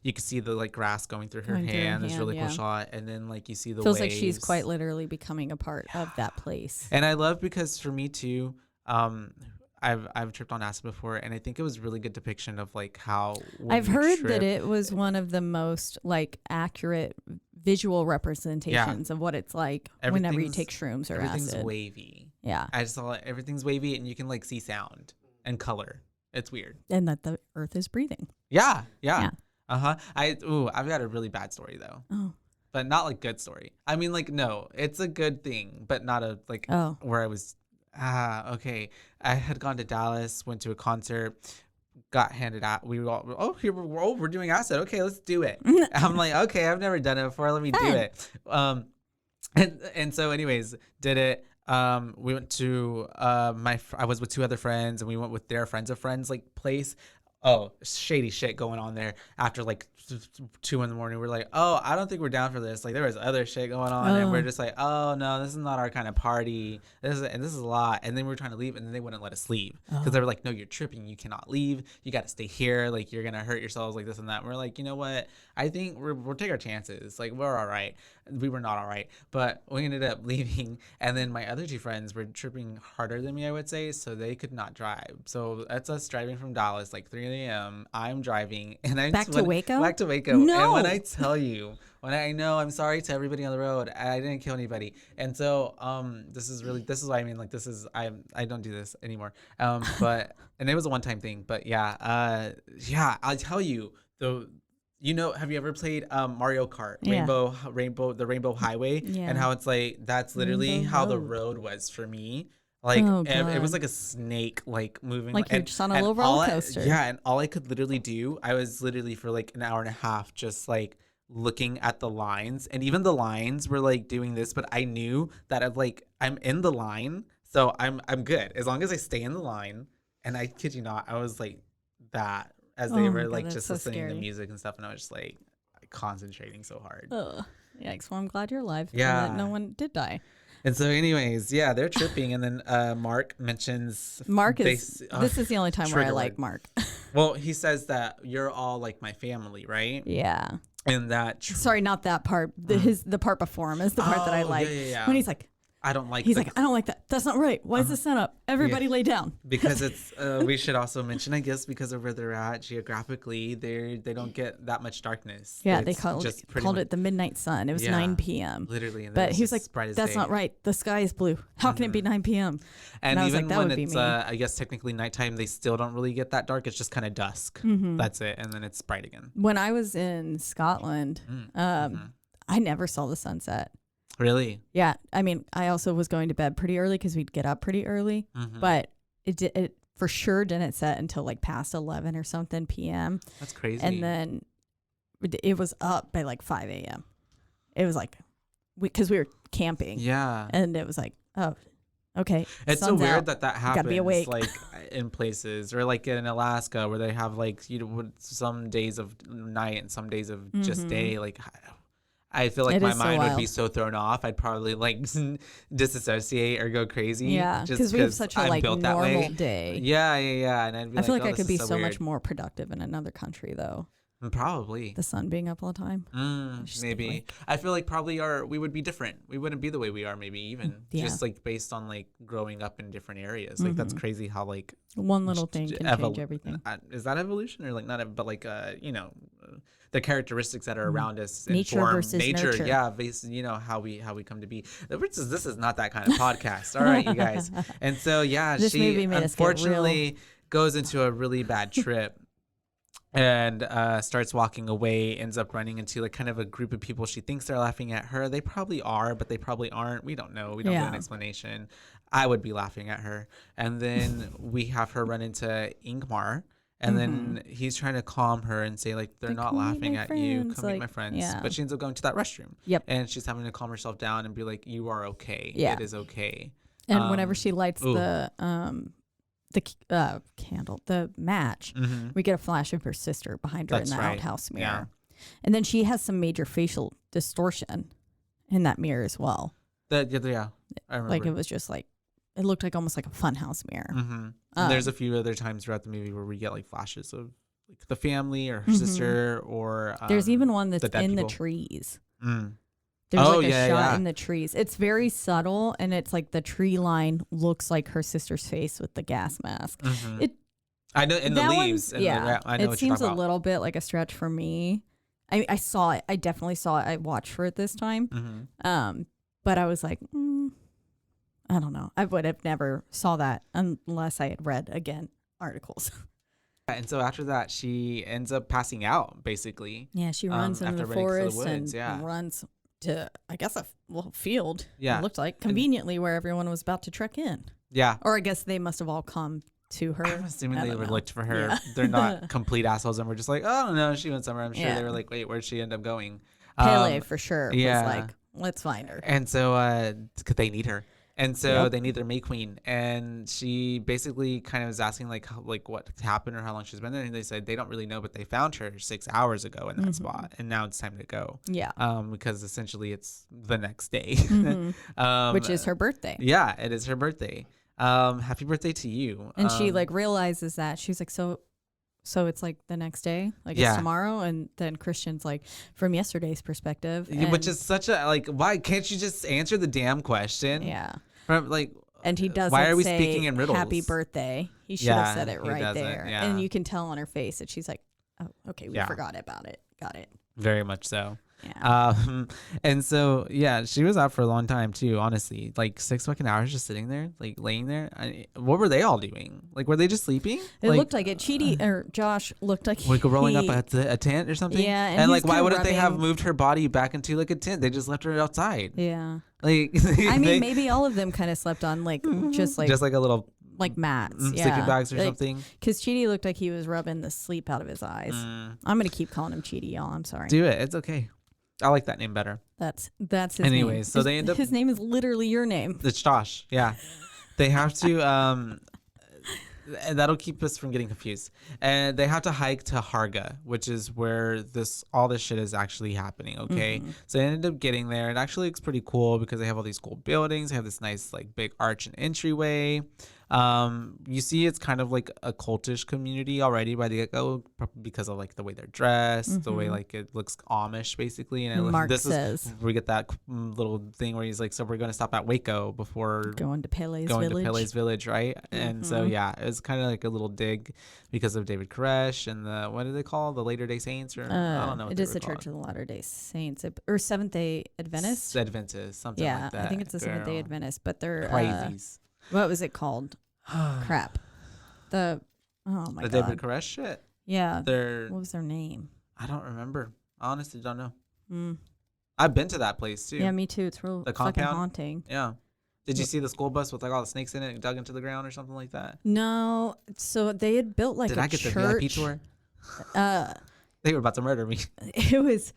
you can see the like grass going through her hand. It's really cool shot. And then like you see the feels waves. Like she's quite literally becoming a part of that place. And I love, because for me too, I've tripped on Aster before, and I think it was a really good depiction of like how I've heard that it was one of the most like accurate visual representations of what it's like whenever you take shrooms or everything's acid. Wavy. Yeah, I just saw everything's wavy, and you can like see sound and color. It's weird. And that the earth is breathing. Yeah. I've got a really bad story though. Oh. But not like good story. I mean, like, no, it's a good thing, but not a like where I was. Okay. I had gone to Dallas, went to a concert, got handed out. We were all, we're doing acid. Okay, let's do it. I'm like, okay, I've never done it before. Let me do it. And so anyways, did it. We went to I was with two other friends, and we went with their friends of friends, like place. Oh, shady shit going on there after like 2 a.m. We're like, oh, I don't think we're down for this. Like there was other shit going on, and we're just like, oh no, this is not our kind of party. This is a lot. And then we were trying to leave, and then they wouldn't let us leave because they were like, no, you're tripping. You cannot leave. You got to stay here. Like you're gonna hurt yourselves. Like this and that. And we're like, you know what? I think we'll take our chances. Like we're all right. We were not all right, but we ended up leaving. And then my other two friends were tripping harder than me, I would say, so they could not drive. So that's us driving from Dallas, like 3 a.m. I'm driving, and I'm back to Waco. No. And when I tell you, I'm sorry to everybody on the road, I didn't kill anybody. And so this is why I mean, like I don't do this anymore. But and it was a one-time thing. But I'll tell you though. Have you ever played Mario Kart, the Rainbow Highway, and how it's like that's literally how the road was for me. Like it was like a snake, like moving, like you're just on a little roller coaster. And all I could literally do, I was literally for like an hour and a half, just like looking at the lines, and even the lines were like doing this, but I knew that I'm in the line, so I'm good as long as I stay in the line. And I kid you not, I was like that. As they were like just listening to music and stuff, and I was just like concentrating so hard. Yikes. Well, I'm glad you're alive. Yeah. And that no one did die. And so, anyways, yeah, they're tripping. And then Mark mentions this is the only time where I like Mark. Well, he says that you're all like my family, right? Yeah. And that. Sorry, not that part. The part before him is the part that I like. Yeah. When he's like, I don't like. He's like, I don't like that. That's not right. Why is this set up? Everybody lay down. Because it's. We should also mention, I guess, because of where they're at geographically, they don't get that much darkness. Yeah, It's they called it the midnight sun. It was 9 p.m. Literally, and but he was like, "That's not right. The sky is blue. How can it be 9 p.m.?" And I was even like, that when would be it's, me. I guess technically nighttime, they still don't really get that dark. It's just kind of dusk. That's it, and then it's bright again. When I was in Scotland, I never saw the sunset. Really? Yeah. I mean, I also was going to bed pretty early because we'd get up pretty early, but it for sure didn't set until like past 11 or something p.m. That's crazy. And then it was up by like 5 a.m. It was like, because we were camping. Yeah. And it was like, oh, okay. It's so weird that happens. Gotta be awake. Like in places or like in Alaska where they have like, some days of night and some days of just day. Like, I feel like my mind would be so thrown off. I'd probably like disassociate or go crazy. Yeah, because we have such a like normal day. Yeah. And I'd be I feel like I this could be so much more productive in another country though. Probably. The sun being up all the time. Maybe. I feel like probably we would be different. We wouldn't be the way we are maybe even. Just like based on like growing up in different areas. Like that's crazy how like one little thing can change everything. Is that evolution or like not but like the characteristics that are around us nature inform versus nature. nurture. Yeah, based how we come to be. This is not that kind of podcast. All right, you guys. And so she unfortunately goes into a really bad trip. And starts walking away, ends up running into like kind of a group of people. She thinks they're laughing at her. They probably are, but they probably aren't. We don't know. We don't get an explanation. I would be laughing at her. And then we have her run into Ingmar. And then he's trying to calm her and say, like, they're not laughing at you. Come meet my friends. Yeah. But she ends up going to that restroom. Yep. And she's having to calm herself down and be like, you are okay. Yeah. It is okay. And whenever she lights the candle, the match, we get a flash of her sister behind her in the outhouse mirror. Yeah. And then she has some major facial distortion in that mirror as well. I remember. Like it was just like, it looked like almost like a funhouse mirror. There's a few other times throughout the movie where we get like flashes of like the family or her sister or there's even one that's in the trees. There's like a shot in the trees. It's very subtle, and it's like the tree line looks like her sister's face with the gas mask. I know in the leaves. I know it seems a little bit like a stretch for me. I saw it. I definitely saw it. I watched for it this time. But I was like, I don't know. I would have never saw that unless I had read again articles. And so after that, she ends up passing out, basically. Yeah, she runs into the forest and runs to, I guess, a field. Yeah. It looked like conveniently where everyone was about to trek in. Yeah. Or I guess they must have all come to her. I'm assuming they were looked for her. Yeah. They're not complete assholes and we're just like, oh, no, she went somewhere. I'm sure they were like, wait, where'd she end up going? Pele for sure was like, let's find her. And so they need her. And so they need their May Queen, and she basically kind of is asking like what happened or how long she's been there. And they said they don't really know, but they found her 6 hours ago in that spot, and now it's time to go. Yeah. Because essentially it's the next day, which is her birthday. Yeah, it is her birthday. Happy birthday to you. And she like realizes that she's like so it's like the next day, like it's tomorrow, and then Christian's like, from yesterday's perspective, which is such a like, why can't you just answer the damn question? Yeah. From like, and he doesn't. Why are we say, speaking in riddles? Happy birthday. He should have said it right there, yeah. and you can tell on her face that she's like, oh, okay, we forgot about it. Got it. Very much so. Yeah. And so she was out for a long time too, honestly, like 6 fucking hours just sitting there, like laying there. What were they all doing? Like, were they just sleeping? It looked like it. Chidi or Josh looked like like rolling up a tent or something. Yeah. And like, why wouldn't they have moved her body back into like a tent? They just left her outside. Yeah. Like, I mean, maybe all of them kind of slept on like just like a little like mats, sleeping bags or something. Because Chidi looked like he was rubbing the sleep out of his eyes. I'm gonna keep calling him Chidi, y'all. I'm sorry. Do it. It's okay. I like that name better. That's his name. Anyways, so they end up. His name is literally your name. It's Josh. Yeah, they have to. And that'll keep us from getting confused. And they have to hike to Harga, which is where all this shit is actually happening. Okay, so they ended up getting there. It actually looks pretty cool because they have all these cool buildings. They have this nice like big arch and entryway. You see, it's kind of like a cultish community already by the get-go because of like the way they're dressed, the way like it looks Amish basically. And Mark says we get that little thing where he's like, so we're going to stop at Waco before going to Pele's Village, right? And so yeah, it's kind of like a little dig because of David Koresh and the what do they call the Latter Day Saints, or I don't know. It is the Church of the Latter Day Saints or Seventh Day Adventists. Something like that. I think it's the Seventh Day Adventists, but they're crazies. What was it called? Crap. The David Koresh shit. Yeah. What was their name? I don't remember. I honestly don't know. I've been to that place too. Yeah, me too. It's real fucking haunting. Yeah. Did you see the school bus with like all the snakes in it and dug into the ground or something like that? No. So they had built like Did a I get church. the VIP tour? They were about to murder me. It was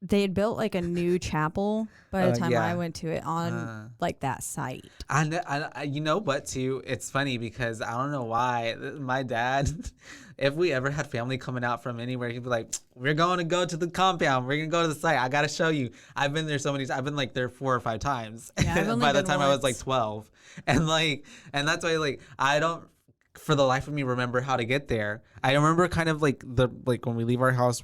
they had built like a new chapel by the time I went to it on like that site. I you know what too? It's funny because I don't know why my dad, if we ever had family coming out from anywhere, he'd be like, "We're going to go to the compound. We're gonna go to the site. I gotta show you. I've been there so many times. I've been like there 4 or 5 times. Yeah, by the time I was like 12, and that's why like I don't for the life of me remember how to get there. I remember kind of like when we leave our house.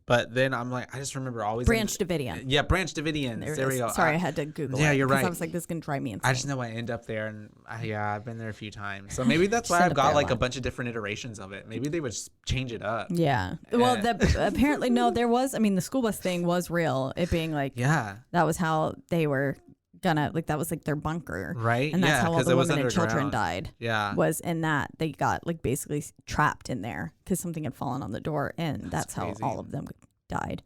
But then I'm like, I just remember always Branch Davidian. Yeah, Branch Davidian. There we go. Sorry, I had to Google it. Yeah, you're right. I was like, this is going to drive me insane. I just know I end up there, and I've been there a few times. So maybe that's why I've got like a bunch of different iterations of it. Maybe they would just change it up. Yeah. Well, apparently, no, there was, the school bus thing was real. It being like, that was how they were gonna, like, that was like their bunker. Right. And that's how all the women and children died. Yeah. Was in that. They got like basically trapped in there because something had fallen on the door, and that's how all of them died.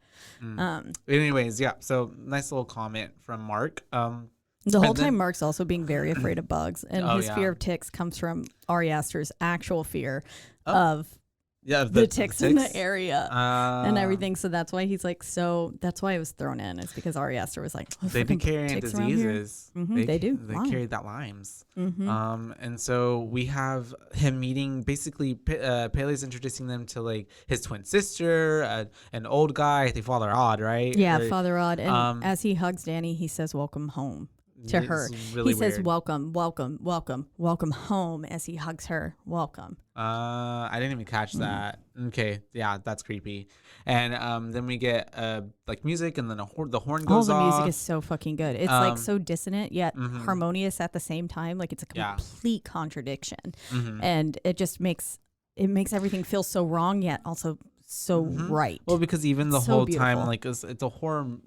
Anyways, yeah, so nice little comment from Mark. The whole time Mark's also being very afraid of bugs, and his fear of ticks comes from Ari Aster's actual fear of the ticks in the area and everything. So that's why he's like, that's why it was thrown in, is because Ari Aster was like, they be carrying diseases. They do. They carry that Lyme's. And so we have him meeting, basically Pele's introducing them to like his twin sister, an old guy, I think Father Odd, right? Yeah, Father Odd. And as he hugs Danny, he says, "Welcome home." To her, really he says, "Welcome, welcome, welcome, welcome home." As he hugs her, "Welcome." I didn't even catch that. Okay, yeah, that's creepy. And then we get like music, and then the horn goes off. All the music is so fucking good. It's like so dissonant yet harmonious at the same time. Like it's a complete contradiction, and it just makes everything feel so wrong yet also so right. Well, because even the whole time, like it's a horror.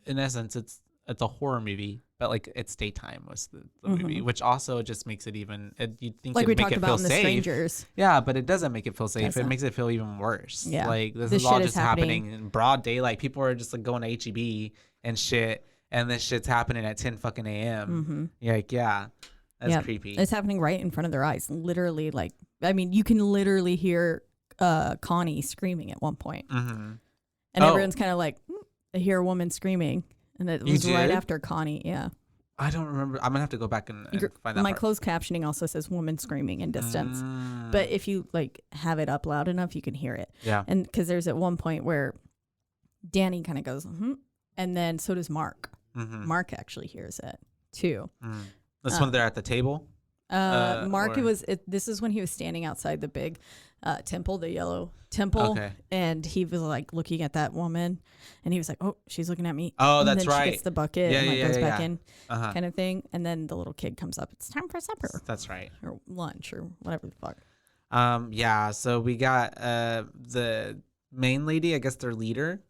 In essence, it's a horror movie, but like it's daytime was the movie, which also just makes it even. You'd think like it'd we make talked it about feel in The safe. Strangers. Yeah, but it doesn't make it feel safe. It makes it feel even worse. Yeah, like this is all just happening in broad daylight. People are just like going to HEB and shit, and this shit's happening at 10 fucking a.m. You're like, that's creepy. It's happening right in front of their eyes. Literally, like you can literally hear Connie screaming at one point. And everyone's kind of like, I hear a woman screaming. And it was right after Connie, yeah. I don't remember. I'm going to have to go back and find that My part. closed captioning also says woman screaming in distance. But if you like have it up loud enough, you can hear it. Yeah. And because there's at one point where Danny kind of goes, and then so does Mark. Mark actually hears it too. This one, they're at the table? Mark, this is when he was standing outside the big temple, the yellow temple, and he was like looking at that woman, and he was like, "Oh, she's looking at me." Oh, and that's then right. She gets the bucket and goes back in, kind of thing. And then the little kid comes up. It's time for supper. That's right. Or lunch or whatever the fuck. Yeah. So we got the main lady, I guess their leader,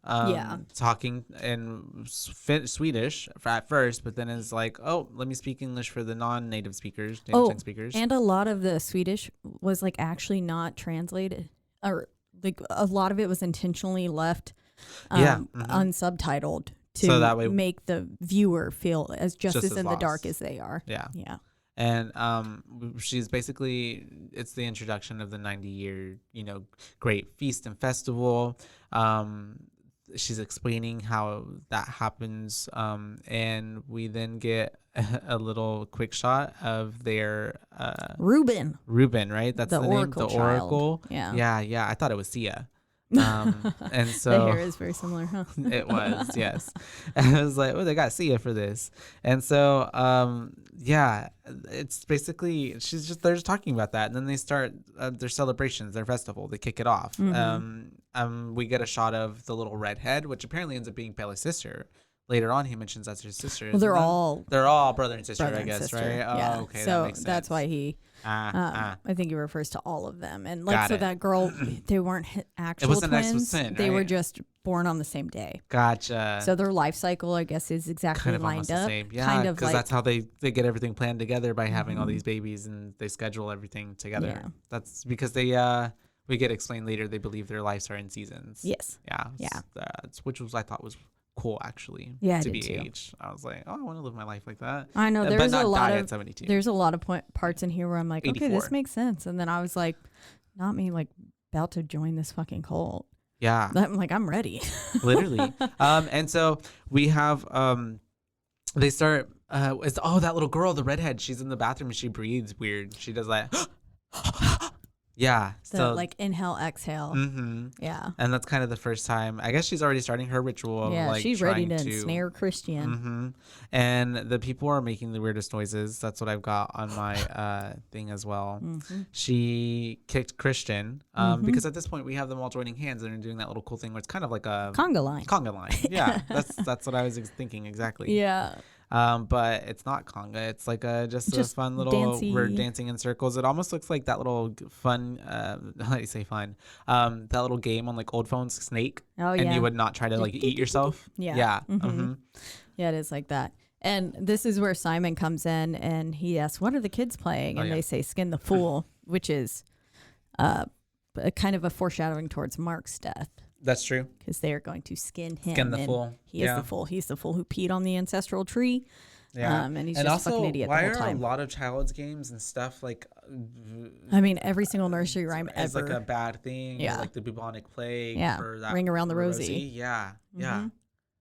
talking in Swedish at first, but then is like, oh, let me speak English for the non-native speakers, speakers. And a lot of the Swedish was like actually not translated, or like a lot of it was intentionally left unsubtitled to so that way, make the viewer feel just as in lost. The dark as they are. Yeah. And she's basically, it's the introduction of the 90-year, great feast and festival. she's explaining how that happens, and we then get a little quick shot of their Reuben, right? That's the name, Oracle the child. Oracle. Yeah. I thought it was Sia. And so the hair is very similar, huh? it was, yes. And I was like, oh, they got Sia for this. And so it's basically they're just talking about that, and then they start their celebrations, their festival. They kick it off. We get a shot of the little redhead, which apparently ends up being Pele's sister. Later on, he mentions that's his sister. Well, they're all brother and sister, I guess, right? Yeah. Oh, okay, so that makes sense. that's why he. I think he refers to all of them, and like that girl, they weren't actual twins. It wasn't twins. twin, right? They were just born on the same day. Gotcha. So their life cycle, I guess, is exactly kind of lined almost up. The same. Yeah, kind of because like, that's how they get everything planned together by having all these babies, and they schedule everything together. Yeah. That's because they we get explained later. They believe their lives are in seasons. Yes. Yeah. Which I thought was cool, actually. Yeah, to I be did too. aged, I was like, oh, I want to live my life like that. I know but there's not a lot die of at 72. there's a lot of parts in here where I'm like, 84. okay, this makes sense, and then I was like, not me, like about to join this fucking cult. Yeah. I'm like, I'm ready. Literally. And so we have they start that little girl, the redhead, she's in the bathroom and she breathes weird. She does like yeah. So like inhale, exhale. Mm-hmm. Yeah. And that's kind of the first time. I guess she's already starting her ritual of like she's ready to trying ensnare Christian. Mm-hmm. And the people are making the weirdest noises. That's what I've got on my thing as well. Mm-hmm. She kicked Christian because at this point we have them all joining hands and they're doing that little cool thing where it's kind of like a conga line. Conga line. Yeah, that's what I was thinking exactly. Yeah. But it's not conga. It's like just a fun little. We're dancing in circles. It almost looks like that little fun. How do you say fun? That little game on like old phones, Snake. Oh yeah. And you would not try to like eat yourself. Yeah. Yeah. Mm-hmm. Yeah, it is like that. And this is where Simon comes in and he asks, "What are the kids playing?" And they say, "Skin the Fool," which is a kind of a foreshadowing towards Mark's death. That's true. Because they are going to skin him. Skin the fool. He is the fool. He's the fool who peed on the ancestral tree. Yeah. And he's just a fucking idiot the whole time. Why are a lot of child's games and stuff like... I mean, every single nursery rhyme ever. It's like a bad thing. Yeah. Like the bubonic plague. Yeah. For that Ring around the rosy. Yeah. Mm-hmm. Yeah.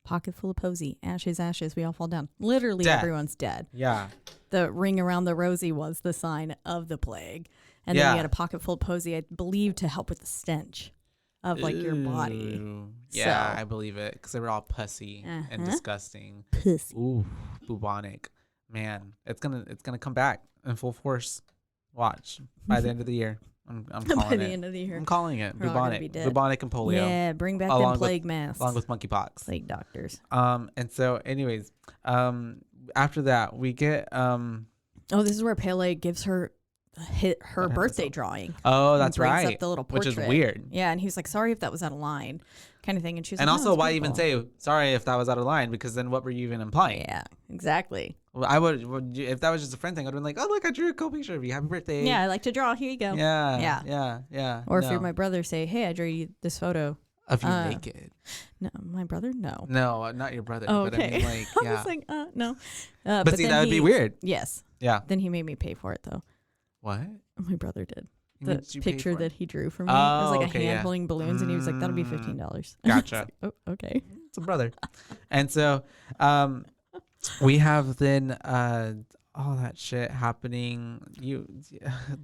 Pocket full of posy. Ashes, ashes. We all fall down. Literally Death. Everyone's dead. Yeah. The ring around the rosy was the sign of the plague. And then you had a pocket full of posy, I believe, to help with the stench of like your body. Yeah, I believe it because they were all pussy and disgusting. Pussy. Ooh, bubonic. Man, it's gonna come back in full force. Watch by the end of the year. I'm calling By it. the end of the year. I'm calling it We're all gonna be bubonic. dead. Bubonic and polio. Yeah, bring back them plague masks. Along with monkeypox. Plague doctors. And so, anyways, after that we get Oh, this is where Pele gives her her birthday drawing. Oh, that's brings right. up the little portrait. Which is weird. Yeah, and he was like, "Sorry if that was out of line," kind of thing. And she's and like, also, why even say sorry if that was out of line? Because then what were you even implying? Yeah, exactly. Well, I would if that was just a friend thing. I'd been like, "Oh, look, I drew a cool picture of you. Happy birthday." Yeah, I like to draw. Here you go. Yeah. Or if you're my brother, say, "Hey, I drew you this photo of you naked." No, my brother, no. No, not your brother. Oh, okay. But I mean, like, yeah. I was like, no. But see, that would be weird. Yes. Yeah. Then he made me pay for it though. What? My brother did. The picture that he drew for me. It was like a hand holding balloons, and he was like, "That'll be $15." Gotcha. Like, oh, okay. It's a brother. And so, we have then all that shit happening.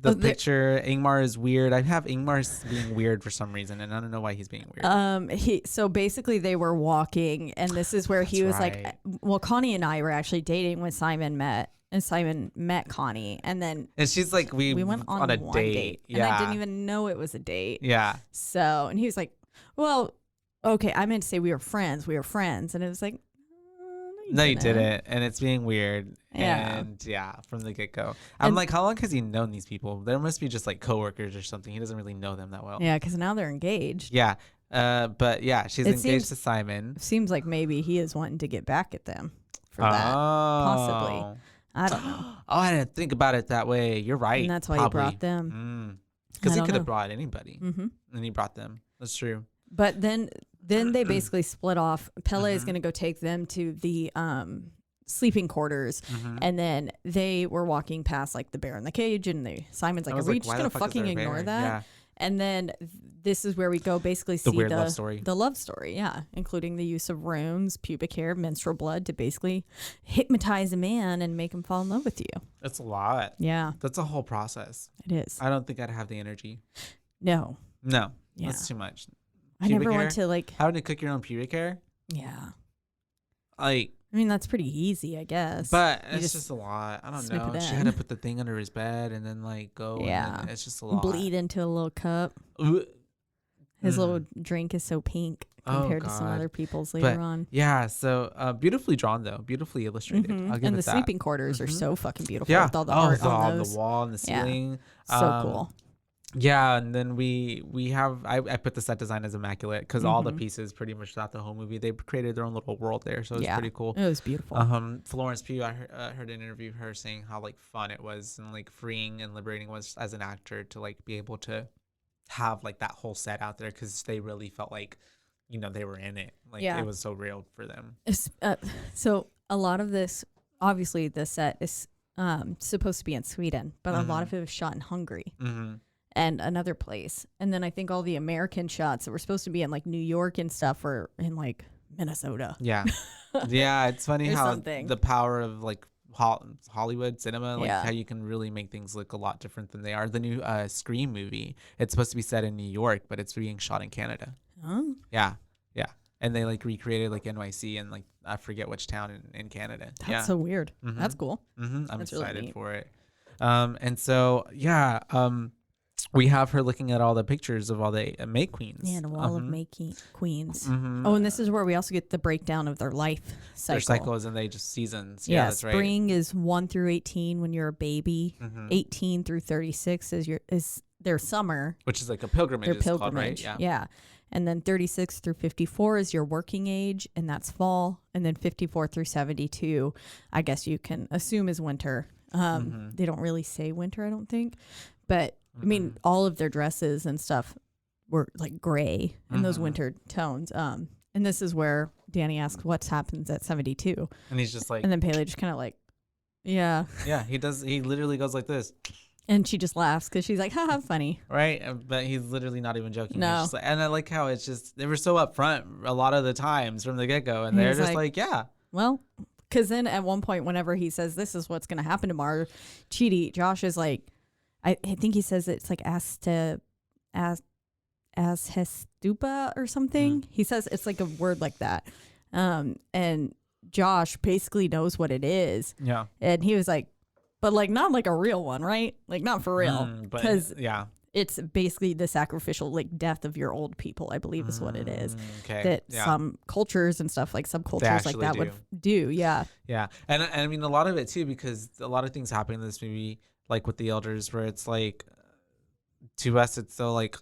The picture. Ingmar is weird. I have Ingmar being weird for some reason, and I don't know why he's being weird. So basically, they were walking, and this is where he was like, "Well, Connie and I were actually dating when Simon met." And Simon met Connie, and she's like, we went on a one date. And I didn't even know it was a date. Yeah. So, and he was like, "Well, okay, I meant to say we were friends. And it was like, no, you didn't. And it's being weird. Yeah. And from the get go, I'm like, how long has he known these people? There must be just like coworkers or something. He doesn't really know them that well. Yeah, because now they're engaged. Yeah. But yeah, she's engaged to Simon. Seems like maybe he is wanting to get back at them for that, possibly. I don't know. Oh, I didn't think about it that way. You're right. And that's why he brought them. Because he could have brought anybody. Mm-hmm. And he brought them. That's true. But then they basically split off. Pele is going to go take them to the sleeping quarters. And then they were walking past like the bear in the cage. And Simon's like, are we just going to fucking ignore that? Yeah. And then this is where we go basically see weird love story. The love story, yeah, including the use of runes, pubic hair, menstrual blood to basically hypnotize a man and make him fall in love with you. That's a lot. Yeah. That's a whole process. It is. I don't think I'd have the energy. No. Yeah. That's too much. Pubic I never hair? went to like Having to cook your own pubic hair? Yeah. Like, I mean, that's pretty easy, I guess. but it's just a lot. I don't know. She had in. to put the thing under his bed and then like go. Yeah. And it's just a lot. Bleed into a little cup. His little drink is so pink compared to some other people's later on. Yeah, so beautifully drawn though, beautifully illustrated. I'll give and it the that. sleeping quarters are so fucking beautiful Yeah. with all the art on the those. wall and the ceiling. So cool. Yeah, and then we have I put the set design as immaculate because all the pieces pretty much throughout the whole movie they created their own little world there, so it was pretty cool. It was beautiful. Florence Pugh, I heard an interview of her saying how like fun it was and like freeing and liberating was as an actor to like be able to have like that whole set out there because they really felt like they were in it, like it was so real for them. So a lot of this, obviously the set is supposed to be in Sweden, but a lot of it was shot in Hungary. And another place. And then I think all the American shots that were supposed to be in like New York and stuff were in like Minnesota. Yeah. Yeah. It's funny how something. the power of like Hollywood cinema, like how you can really make things look a lot different than they are. The new Scream movie, it's supposed to be set in New York, but it's being shot in Canada. Oh. Yeah. Yeah. And they like recreated like NYC and like I forget which town in Canada. That's so weird. That's cool. I'm That's really excited neat. for it. And so, we have her looking at all the pictures of all the May Queens. Yeah, the wall of May Queens. Oh, and this is where we also get the breakdown of their life cycle. Their cycles and they just seasons. Yeah, that's right. spring is 1 through 18 when you're a baby. 18 through 36 is their summer. Which is like a pilgrimage. Their it's pilgrimage. Called, right? Yeah. And then 36 through 54 is your working age, and that's fall. And then 54 through 72, I guess you can assume is winter. They don't really say winter, I don't think. But I mean, all of their dresses and stuff were like gray in those winter tones. And this is where Danny asks what happens at 72. And he's just like, and then Pele just kind of like, yeah. Yeah, he does. He literally goes like this. And she just laughs because she's like, haha, funny. Right. But he's literally not even joking. No. Just like, and I like how it's just, they were so upfront a lot of the times from the get-go. And they're just like, yeah. Well, because then at one point, whenever he says, this is what's going to happen tomorrow, Josh is like, I think he says it's like Aster, Ashestupa or something. He says it's like a word like that. And Josh basically knows what it is. Yeah. And he was like, but like not like a real one, right? Like not for real. Because it's basically the sacrificial like death of your old people, I believe is what it is. Okay. That some cultures and stuff like subcultures like that would do. Yeah. Yeah. And I mean a lot of it too, because a lot of things happen in this movie, like with the elders, where it's like to us it's so like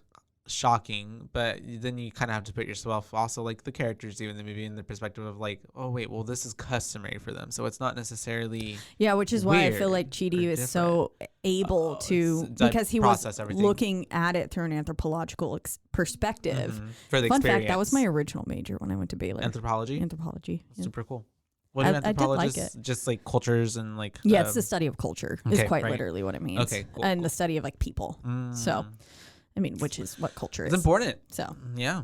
shocking, but then you kind of have to put yourself also like the characters do in the movie in the perspective of like, oh wait, well this is customary for them, so it's not necessarily which is why I feel like Chidi is so able to, because he was looking at it through an anthropological perspective. For the Fun experience. fact, that was my original major when I went to Baylor. Anthropology. Super cool. What do anthropologists? I did like it. Just like cultures and like it's the study of culture is quite literally what it means. Okay, cool, and the study of like people. So I mean, which is what culture is. It's important. So yeah.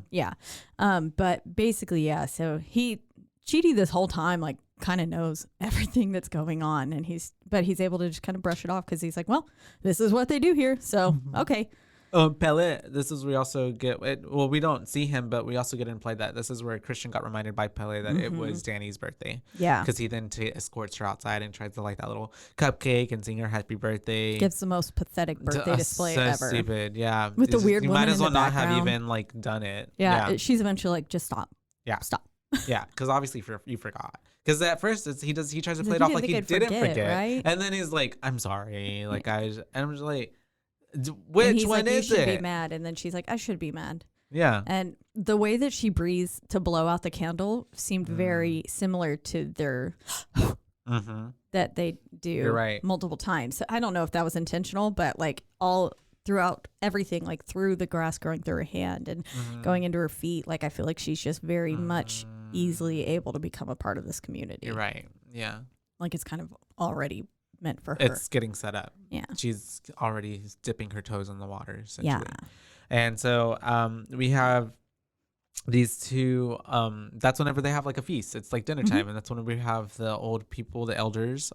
But basically, so Chidi this whole time like kind of knows everything that's going on, and he's able to just kind of brush it off because he's like, well, this is what they do here, so okay. Pele, this is where we also get it. Well, we don't see him, but we also get implied that this is where Christian got reminded by Pele that it was Danny's birthday. Yeah. Because he then escorts her outside and tries to light that little cupcake and sing her happy birthday. Gives the most pathetic birthday display so ever. Stupid, yeah. With the weird woman in the background. You might as well not have even like done it. Yeah. She's eventually like, just stop. Yeah. Stop. Yeah, because obviously you forgot. Because at first he tries to play it off like he didn't forget, right? And then he's like, "I'm sorry," like and I'm just like, which one like, is you should it? be mad, and then she's like, I should be mad. Yeah. And the way that she breathes to blow out the candle seemed very similar to their that they do You're right. multiple times. So I don't know if that was intentional, but like all throughout everything, like through the grass growing through her hand and going into her feet, like I feel like she's just very much easily able to become a part of this community. You're right. Yeah. Like it's kind of already meant for her. It's getting set up. Yeah. She's already dipping her toes in the water, essentially. And so we have these two, that's whenever they have like a feast. It's like dinner time, and that's when we have the old people, the elders.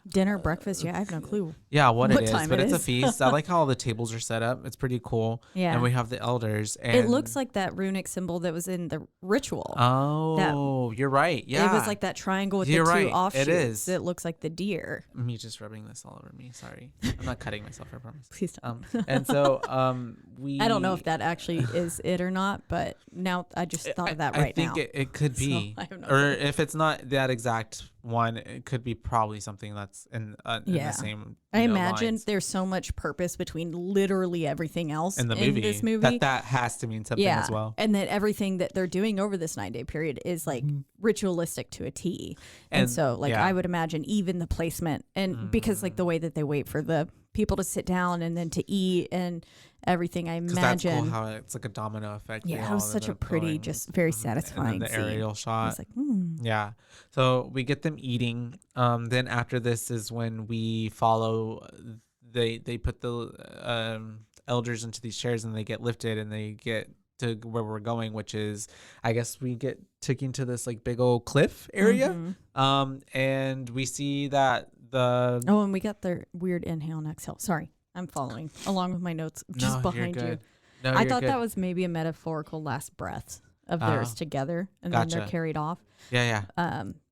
Dinner, breakfast, I have no clue. Yeah, what it is, time but it it's a is. feast. I like how all the tables are set up. It's pretty cool. Yeah. And we have the elders. And It looks like that runic symbol that was in the ritual. Oh, you're right. Yeah. It was like that triangle with You're the two right. offshoots. It is. It looks like the deer. Me just rubbing this all over me. Sorry. I'm not cutting myself, I promise. Please don't. And so we... I don't know if that actually is it or not, but now I just thought of that right now. I think it could be. I have no or clue. if it's not that exact one, it could be probably something that's in the same I imagine lines. there's so much purpose between literally everything else in this movie that has to mean something as well. And that everything that they're doing over this 9-day period is like ritualistic to a T. And so like I would imagine even the placement and because like the way that they wait for the people to sit down and then to eat and everything, I imagine. That's cool how it's like a domino effect. Yeah, it was such a pretty, just very satisfying and then the aerial shot. It's like, Yeah. So we get them eating. Then after this is when we follow. They put the elders into these chairs and they get lifted and they get to where we're going, which is, I guess we get taken to this like big old cliff area. And we see that and we got their weird inhale and exhale. Sorry, I'm following along with my notes just behind you. No, I thought that was maybe a metaphorical last breath of theirs together, and then they're carried off. Yeah.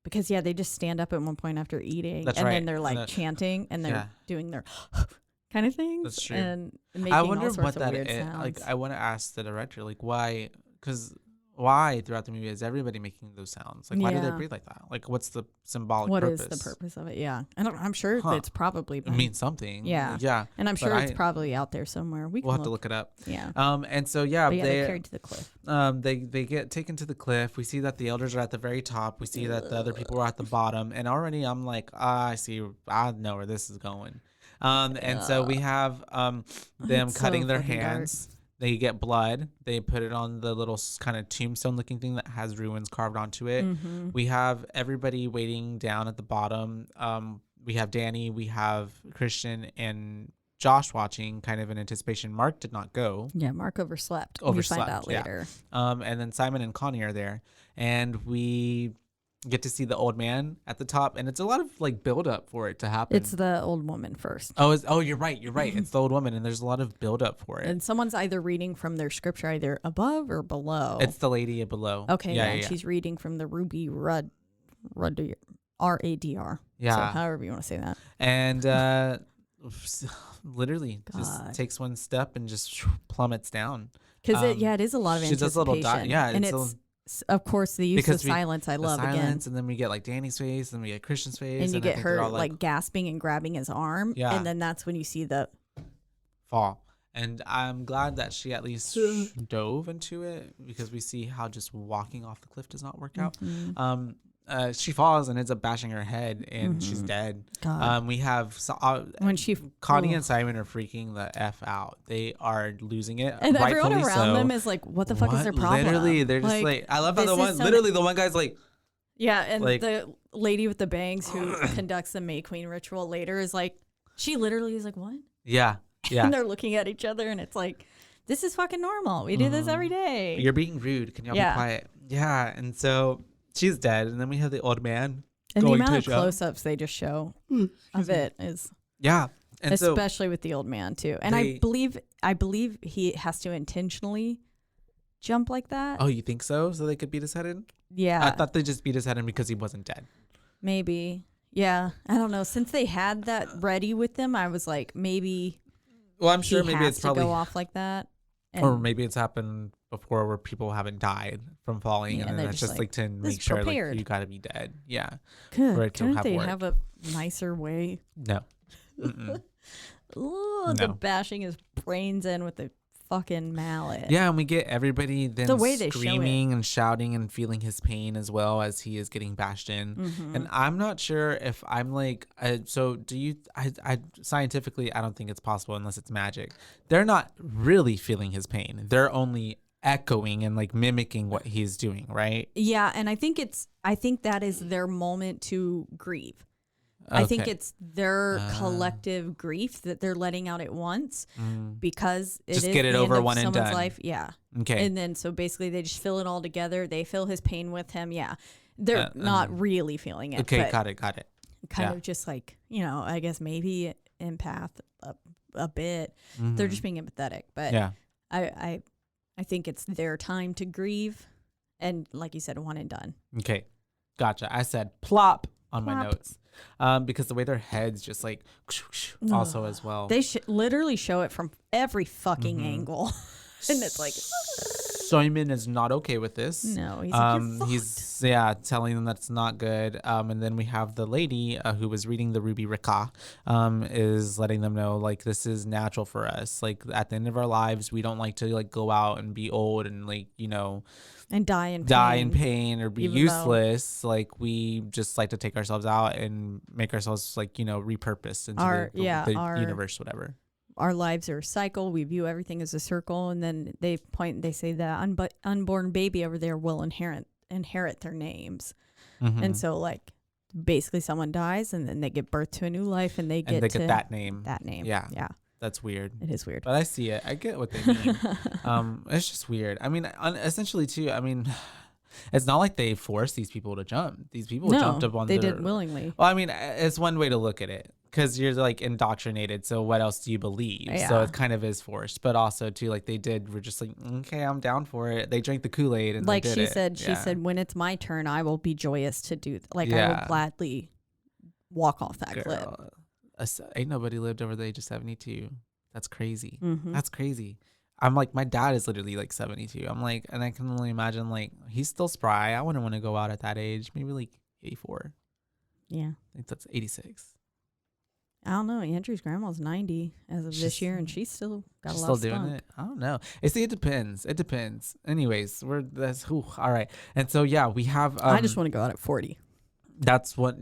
Because they just stand up at one point after eating, That's and right. then they're like chanting, and they're doing their kind of things. That's true. And making I wonder all sorts what of that weird is. sounds. Like, I want to ask the director, like, why? Because why throughout the movie is everybody making those sounds? Like, why do they breathe like that? Like, what's the symbolic purpose? What is the purpose of it? Yeah, I'm sure that it's probably It means something. Yeah. And I'm sure But it's probably out there somewhere. We'll have to look it up. Yeah. And so But they're carried to the cliff. They get taken to the cliff. We see that the elders are at the very top. We see that the other people are at the bottom. And already I'm like, I know where this is going. And so we have them cutting their hands. They get blood. They put it on the little kind of tombstone looking thing that has ruins carved onto it. We have everybody waiting down at the bottom. We have Danny, we have Christian and Josh watching kind of in anticipation. Mark did not go. Yeah, Mark overslept. We find out later. And then Simon and Connie are there. And we get to see the old man at the top, and it's a lot of like build up for it to happen. It's the old woman first. You're right. It's the old woman, and there's a lot of build up for it. And someone's either reading from their scripture either above or below. It's the lady below. Okay, yeah. She's reading from the Ruby Radr. R-A-D-R. Yeah. So however you want to say that. And literally just takes one step and just plummets down. Because it is a lot of anticipation. She does a little and it's of course the use of silence I love again. And then we get like Danny's face, and then we get Christian's face, and you get her like gasping and grabbing his arm. Yeah. And then that's when you see the fall. And I'm glad that she at least dove into it, because we see how just walking off the cliff does not work out. She falls and ends up bashing her head, and she's dead. We have when Connie and Simon are freaking the F out. They are losing it, and everyone around them is like, "What the fuck is their problem?" Literally, they're just like, I love how the one guy's like, yeah, and like, the lady with the bangs who conducts the May Queen ritual later is like, she literally is like, "What?" Yeah. And they're looking at each other, and it's like, this is fucking normal. We do this every day. You're being rude. Can y'all be quiet? Yeah. And so she's dead, and then we have the old man. And the amount of close-ups they just show of it is and especially with the old man too. And I believe he has to intentionally jump like that. Oh, you think so? So they could beat his head in? Yeah. I thought they just beat his head in because he wasn't dead. Maybe. Yeah. I don't know. Since they had that ready with them, I was like, maybe. Well, I'm sure maybe it's probably go off like that. Or maybe it's happened before where people haven't died from falling, and then it's just like to make sure like, you got to be dead. Yeah. Good. Couldn't they have a nicer way? No. The bashing his brains in with the fucking mallet. Yeah, and we get everybody then the way screaming and shouting and feeling his pain as well as he is getting bashed in. And I'm not sure if I'm like, so do you, I scientifically, I don't think it's possible unless it's magic. They're not really feeling his pain. They're only echoing and like mimicking what he's doing, right? Yeah, and I think that is their moment to grieve. I think it's their collective grief that they're letting out at once because it just is get it the over end of one and someone's done. life. Yeah. Okay. And then so basically they just feel it all together. They feel his pain with him. Yeah. They're not really feeling it. Okay, but got it. Kind of just like, I guess maybe empath a bit. They're just being empathetic. But yeah. I think it's their time to grieve. And like you said, one and done. Okay. Gotcha. I said plop on my Plop. notes. Because the way their heads just like also as well. They literally show it from every fucking angle. And it's like Simon is not okay with this. No, he's like, "You're fucked." He's telling them that's not good. And then we have the lady who was reading the Ruby Rika, is letting them know like this is natural for us. Like at the end of our lives, we don't like to like go out and be old and like and die in pain or be even useless. Like we just like to take ourselves out and make ourselves like repurpose into the universe, whatever. Our lives are a cycle. We view everything as a circle, and then they say that unborn baby over there will inherit their names. And so like basically someone dies and then they give birth to a new life and they get that name. Yeah. That's weird. It is weird. But I see it. I get what they mean. It's just weird. I mean, essentially too, I mean, it's not like they forced these people to jump. These people jumped up on they did willingly. Well, I mean, it's one way to look at it. Because you're like indoctrinated, so what else do you believe? Yeah. So it kind of is forced, but also too like we're just like, okay, I'm down for it. They drank the Kool-Aid and like they did she said, when it's my turn, I will be joyous to do. I will gladly walk off that cliff. Ain't nobody lived over the age of 72. That's crazy. Mm-hmm. That's crazy. I'm like, my dad is literally like 72. I'm like, and I can only imagine like he's still spry. I wouldn't want to go out at that age. Maybe like 84. Yeah, I think that's 86. I don't know. Andrew's grandma's 90 as of this year, and she's still got a lot still of doing spunk. it. I don't know. It depends. It depends. Anyways, all right. And so yeah, we have. I just want to go out at 40. That's what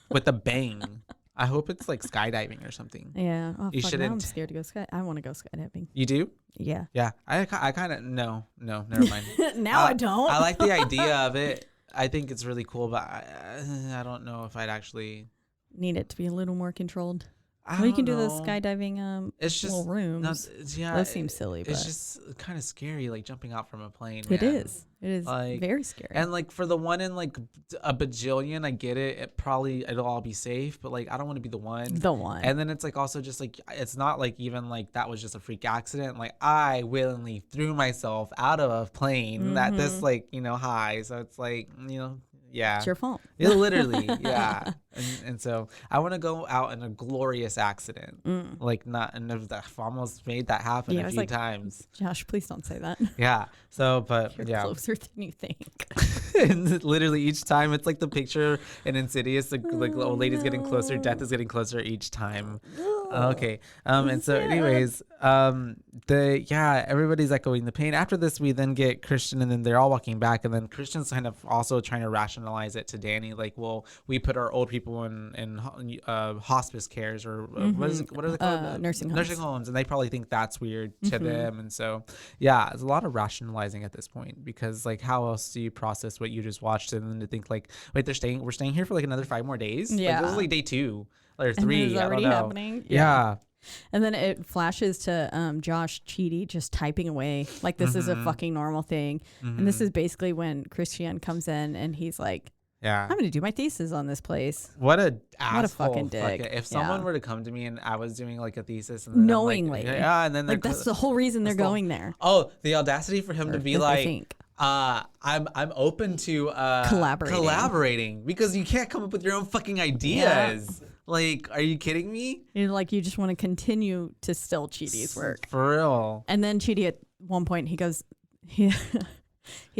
with a bang. I hope it's like skydiving or something. Yeah. Oh, You fuck, now shouldn't- I'm scared to go I want to go skydiving. You do? Yeah. Yeah. I kind of no, never mind. Now I don't. I like the idea of it. I think it's really cool, but I don't know if I'd actually need it to be a little more controlled. I Well, you can don't do the know. skydiving It's just little rooms. Those seem silly, but it's just kind of scary, like jumping out from a plane. it man. is. It is Like, very scary. And like for the one in like a bajillion, I get it. It'll all be safe, but like I don't want to be the one. The one. And then it's like also just like it's not like even like that was just a freak accident. Like I willingly threw myself out of a plane that this like high. So it's like yeah, It's your fault. Yeah, literally, yeah. And so I want to go out in a glorious accident, like not. And I've almost made that happen a few times. Josh, please don't say that. Yeah. So, but You're yeah. closer than you think. And literally each time it's like the picture in Insidious, the old lady's getting closer, death is getting closer each time. Okay. And so anyways, everybody's echoing the pain. After this, we then get Christian, and then they're all walking back, and then Christian's kind of also trying to rationalize it to Danny, like, well, we put our old people in hospice cares or what are they called? Nursing homes, and they probably think that's weird to them, and so there's a lot of rationalizing at this point, because like how else do you process what you just watched and then to think like, wait, we're staying here for like another 5 more days? Yeah. Like, this is like day 2 or 3. And it's already happening. Yeah. And then it flashes to Josh Cheedy just typing away like this is a fucking normal thing. And this is basically when Christian comes in and he's like, yeah, I'm going to do my thesis on this place. What a fucking dick. If someone were to come to me and I was doing like a thesis and then knowingly, and then like that's the whole reason they're going there. Oh, the audacity for him to be like, I'm open to collaborating because you can't come up with your own fucking ideas. Yeah. Like, are you kidding me? You're like, you just want to continue to steal Cheedy's work. For real. And then Cheedy at one point, he goes, he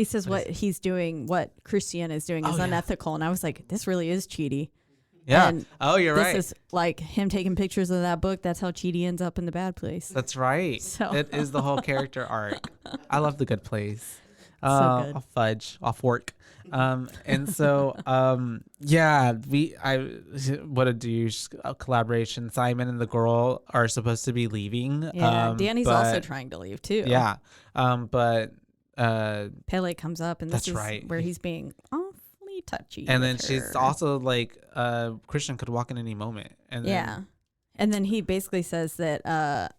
says what he's doing, what Christian is doing is unethical. And I was like, this really is Cheedy. Yeah. And you're right. This is like him taking pictures of that book. That's how Cheedy ends up in the bad place. That's right. So. It is the whole character arc. I love the good place. So good. I'll fudge, I'll fork. And so, what a douche collaboration. Simon and the girl are supposed to be leaving. Yeah, Danny's also trying to leave too. Yeah. But Pele comes up and this is right. where he's being awfully touchy. And then with she's her. also like, Christian could walk in any moment. And then, and then he basically says that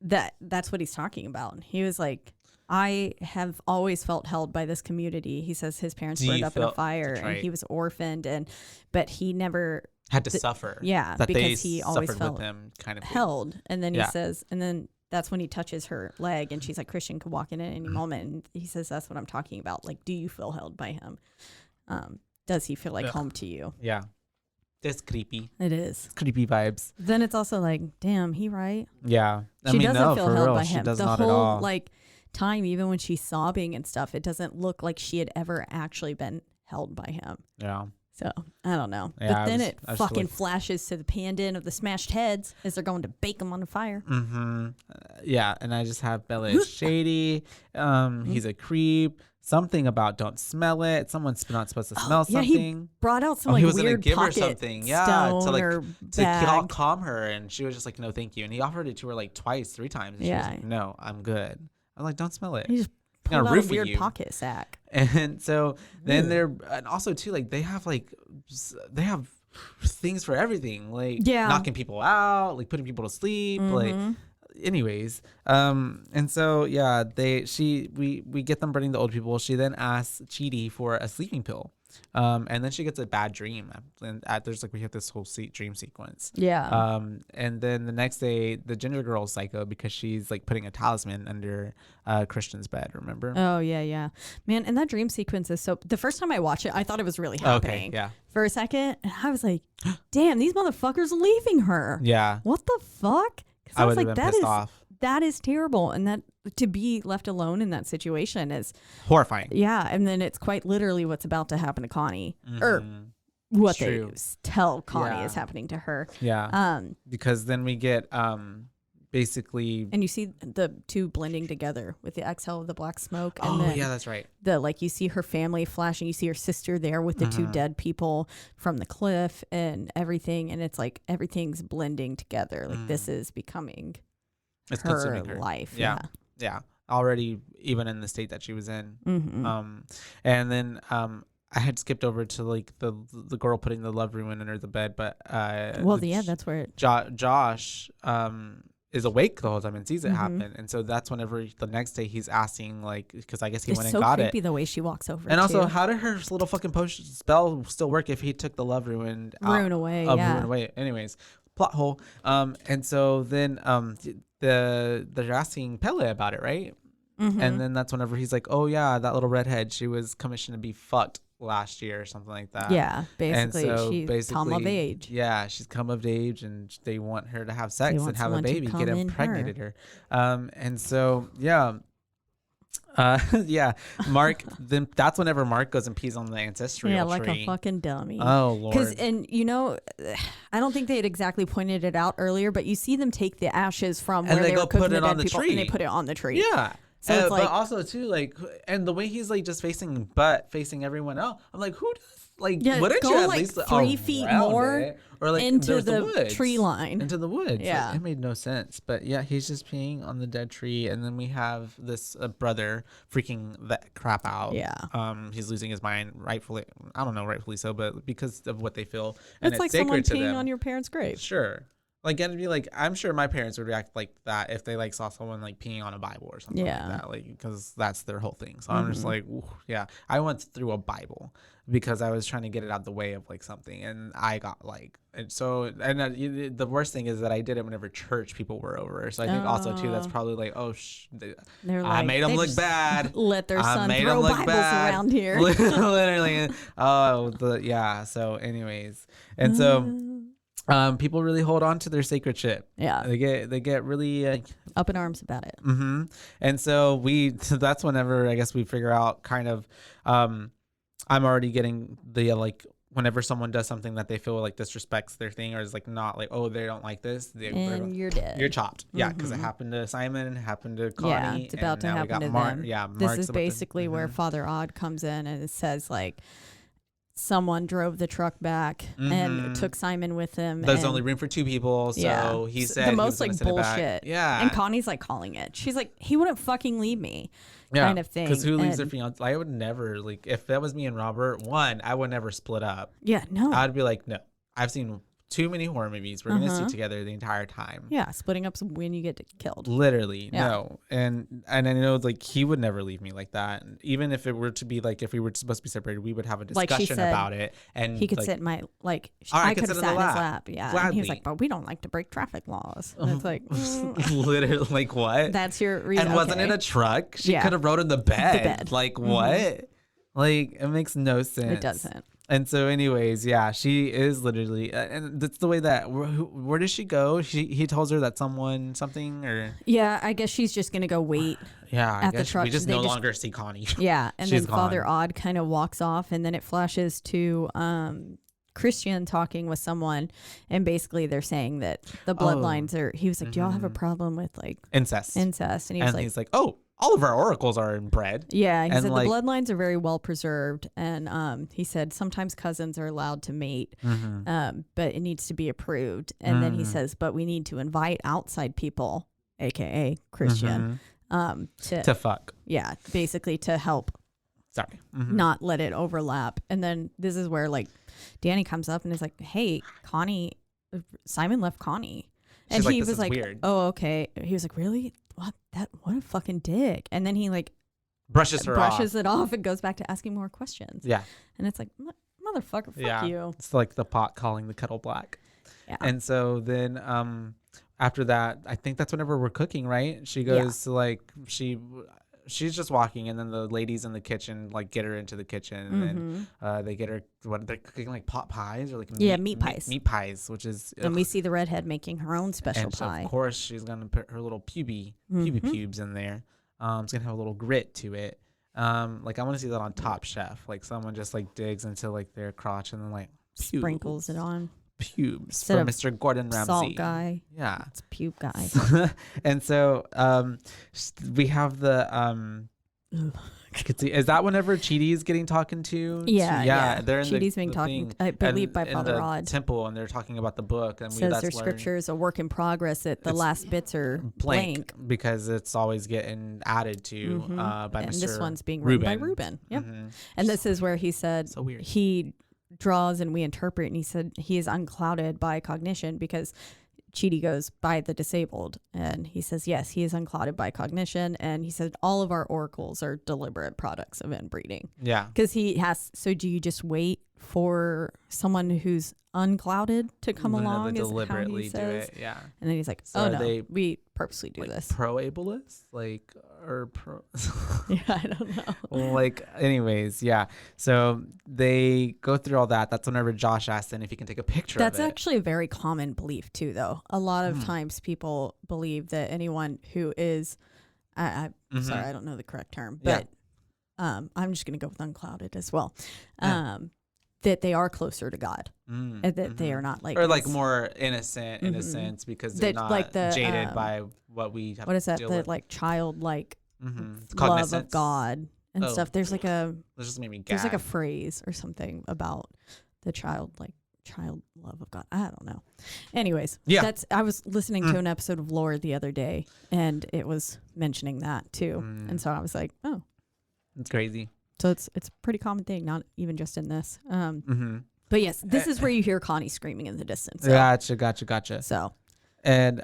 that's what he's talking about. He was like, I have always felt held by this community. He says his parents burned up in a fire and he was orphaned, but he never had to suffer. Yeah, that because he always felt with him, kind of held. And then he says, and then that's when he touches her leg, and she's like, Christian could walk in at any moment. And he says, that's what I'm talking about. Like, do you feel held by him? Does he feel like home to you? Yeah. That's creepy. It is. It's creepy vibes. Then it's also like, damn, he right? Yeah. She doesn't feel held by She him. does The not whole at all. like time, even when she's sobbing and stuff, it doesn't look like she had ever actually been held by him. Yeah. So I don't know. Yeah, but then it I was fucking like, flashes to the pan-in of the smashed heads as they're going to bake them on the fire. Mm-hmm. Yeah, and I just have Bella is shady. He's a creep. Something about don't smell it. Someone's not supposed to smell something. He brought out some he was weird gonna give her pocket something. Yeah, stone or to bag. calm her, and she was just like, no, thank you. And he offered it to her like twice, 3 times. And she was like, no, I'm good. I'm like, don't smell it. He just pulled out a weird pocket sack. And so then and also too, like they have things for everything, like knocking people out, like putting people to sleep, like anyways. And so we get them burning the old people. She then asks Chidi for a sleeping pill. And then she gets a bad dream, and we have this whole dream sequence. Yeah. And then the next day, the ginger girl's psycho because she's like putting a talisman under Christian's bed. Remember? Oh yeah, man. And that dream sequence is so. The first time I watched it, I thought it was really happening. Okay, yeah. For a second, and I was like, "Damn, these motherfuckers are leaving her." Yeah. What the fuck? I was like, that is off. That is terrible, and that to be left alone in that situation is horrifying. Yeah, and then it's quite literally what's about to happen to Connie, or what they tell Connie is happening to her. Yeah. Because then we get basically, and you see the two blending together with the exhale of the black smoke. And then that's right. You see her family flashing. You see her sister there with the two dead people from the cliff and everything, and it's like everything's blending together. Like this is becoming. It's her consuming her life. Yeah. Already, even in the state that she was in. Mm-hmm. And then I had skipped over to like the girl putting the love ruin under the bed, but that's where Josh is awake the whole time and sees it happen, and so that's whenever the next day he's asking, like, because I guess he went and got it. It's so creepy the way she walks over. And also, how did her little fucking potion spell still work if he took the love ruin away? Ruin away. Anyways, plot hole. And so then they're asking Pele about it, right? And then that's whenever he's like, oh yeah, that little redhead, she was commissioned to be fucked last year or something like that. Yeah, basically, so she's come of age. Yeah, she's come of age, and they want her to have sex and have a baby, get impregnated her. And so Mark. Then that's whenever Mark goes and pees on the ancestral tree. Like a fucking dummy. Oh Lord. I don't think they had exactly pointed it out earlier, but you see them take the ashes from and where they go were cooking put it the on dead the people, tree, and they put it on the tree. Yeah. So it's but also too, like, and the way he's like just facing everyone else, I'm like, who does wouldn't you at like least 3 feet more or like into the woods, tree line, into the woods? Yeah, like, it made no sense. But yeah, he's just peeing on the dead tree, and then we have this brother freaking that crap out. Yeah, he's losing his mind, rightfully so, but because of what they feel, and it's like sacred someone to peeing them. on your parents' grave. Sure. Like, and be like, I'm sure my parents would react like that if they like saw someone like peeing on a Bible or something like that, like, because that's their whole thing. So I'm just like, ooh, yeah. I went through a Bible because I was trying to get it out the way of like something, and I got like, and so, and the worst thing is that I did it whenever church people were over. So I think also too, that's probably like, I made them look bad. Let their son throw Bibles around here. Literally. So anyways, and so. People really hold on to their sacred shit. Yeah, they get really up in arms about it. And so that's whenever I guess we figure out kind of. I'm already getting the like whenever someone does something that they feel like disrespects their thing or is like not like, oh, they don't like this, and you're dead. You're chopped. Yeah, because it happened to Simon, it happened to Connie. Yeah, it's about to happen to them. Yeah, this is basically where Father Odd comes in and it says like. someone drove the truck back and took Simon with him. There's only room for 2 people, so he said the he most was gonna bullshit. Send it back. Yeah, and Connie's like calling it. She's like, he wouldn't fucking leave me, kind of thing. Because who leaves their fiance? I would never, like, if that was me and Robert, I would never split up. Yeah, no. I'd be like, no, I've seen too many horror movies. We're gonna sit together the entire time. Yeah, splitting up's when you get killed. Literally, no. And I know, like, he would never leave me like that. And even if it were to be like, if we were supposed to be separated, we would have a discussion about it. And he could like, sit in my I could have sat in his lap. Yeah, Gladly. and he was like, but we don't like to break traffic laws. And it's like, literally, like, what? That's your reason. And wasn't it a truck? She could have rode in the bed. Like, what? Like, it makes no sense. It doesn't. And so, anyways, yeah, she is literally, and that's the way that. Where does she go? He tells her that something, or yeah, I guess she's just gonna go wait. Yeah, I at guess the truck. we just no longer see Connie. Yeah, and She's then Father Odd kind of walks off, and then it flashes to Christian talking with someone, and basically they're saying that the bloodlines are. He was like, "Do y'all have a problem with like incest?" And he's like, "Oh, all of our oracles are inbred." Yeah, he said like, the bloodlines are very well preserved, and he said sometimes cousins are allowed to mate, but it needs to be approved. And then he says, but we need to invite outside people, aka Christian, to fuck. Yeah, basically to help. Sorry, not let it overlap. And then this is where like Danny comes up and is like, "Hey, Simon left Connie," and he was like, weird. "Oh, okay." He was like, "Really? What a fucking dick." And then he like brushes it off and goes back to asking more questions. Yeah. And it's like, motherfucker, fuck you. It's like the pot calling the kettle black. Yeah. And so then after that, I think that's whenever we're cooking, right? She goes to like she's just walking, and then the ladies in the kitchen like get her into the kitchen, and then they get her they're cooking like pot pies or like meat pies. Meat pies, which is and we see the redhead making her own special and pie. So of course, she's gonna put her little puby pubes in there. It's gonna have a little grit to it. Like I want to see that on Top Chef. Like someone just like digs into like their crotch and then like sprinkles it on. Pubes from Mr. Gordon Ramsay. Salt guy. Yeah. It's pube guy. And so we have the is that whenever Chidi is getting talking to? Yeah. They're in Chidi's being talked, I believe, by Father Odd. Temple, and they're talking about the book. And says their scripture is a work in progress. That the last bits are blank because it's always getting added to by and Mr. this one's being written by Reuben. Yep. And this is where he said so weird. He draws and we interpret, and he said he is unclouded by cognition because Chidi goes by the disabled, and he says yes, he is unclouded by cognition, and he said all of our oracles are deliberate products of inbreeding. Yeah, because he has. So do you just wait for someone who's unclouded to come along? Is how he says. Yeah, and then he's like, so we purposely do like this. Pro-ableist, like or pro. Yeah, I don't know. Like, anyways, yeah. So they go through all that. That's whenever Josh asks them if he can take a picture. That's of it. actually a very common belief too, though. A lot of times people believe that anyone who is, sorry, I don't know the correct term, but I'm just going to go with unclouded as well. That they are closer to God, and that they are not like or like more innocent in a sense because they're not like jaded by what we have. What is that? The like childlike love of God and stuff. There's like a just made me gag. There's like a phrase or something about the child love of God. I don't know. Anyways, I was listening to an episode of Lore the other day, and it was mentioning that too, and so I was like, oh, it's crazy. So it's a pretty common thing, not even just in this. But yes, this is where you hear Connie screaming in the distance. So. Gotcha. So, and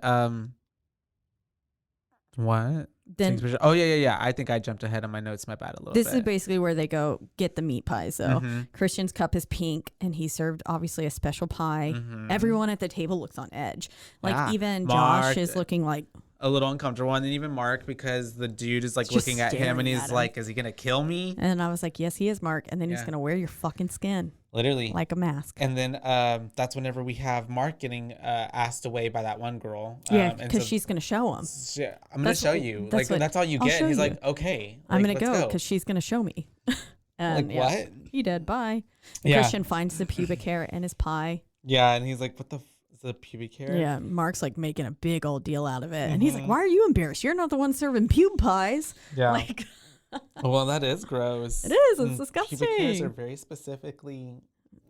what? Then yeah. I think I jumped ahead on my notes. My bad a little bit. This is basically where they go get the meat pies. So Christian's cup is pink, and he served obviously a special pie. Everyone at the table looks on edge. Like even Josh is looking like a little uncomfortable, and then even Mark, because the dude is like looking at him and he's like, is he gonna kill me? And I was like, yes, he is, Mark. And then he's gonna wear your fucking skin, literally like a mask. And then that's whenever we have Mark getting asked away by that one girl. Because she's gonna show him. I'm gonna show you. Like that's all you get. And he's like, okay, I'm gonna go because she's gonna show me. And like what? He did. Bye. And Christian finds the pubic hair in his pie. Yeah, and he's like, what the the pubic hair. Yeah, Mark's like making a big old deal out of it. And he's like, why are you embarrassed? You're not the one serving pube pies. Yeah. Like, Well, that is gross. It is. It's disgusting. Pubic hairs are very specifically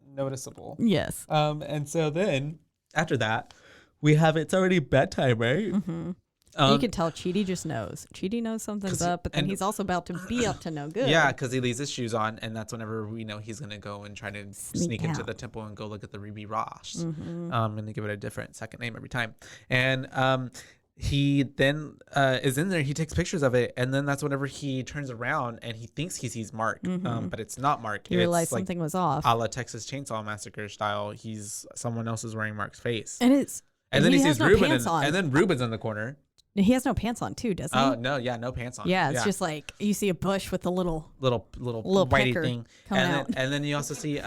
noticeable. Yes. And so then after that, we have it's already bedtime, right? Mm-hmm. You can tell Chidi just knows. Chidi knows something's up, but then he's also about to be up to no good. Yeah, because he leaves his shoes on, and that's whenever we know he's going to go and try to sneak into the temple and go look at the Ruby Ross. Mm-hmm. I'm going to give it a different second name every time. And he then is in there. He takes pictures of it, and then that's whenever he turns around and he thinks he sees Mark, but it's not Mark. He realized something was off. A la Texas Chainsaw Massacre style. Someone else is wearing Mark's face. And then he sees no Ruben, and then Ruben's in the corner. He has no pants on too, doesn't he? Oh no, no pants on. Yeah, it's just like you see a bush with a little whitey thing, and then you also see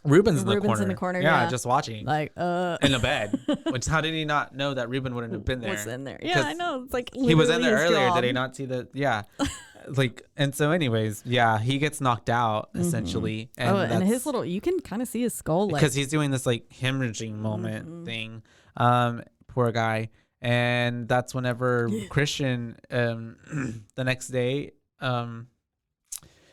Ruben's in the corner. Yeah, just watching, like in a bed. Which how did he not know that Ruben wouldn't have been there? What's in there? Yeah, I know. It's like he was in there earlier. Job. Did he not see the? Yeah. And so anyways, yeah, he gets knocked out essentially. And his little, you can kind of see his skull. Because he's doing this like hemorrhaging moment thing. Poor guy. And that's whenever Christian, the next day,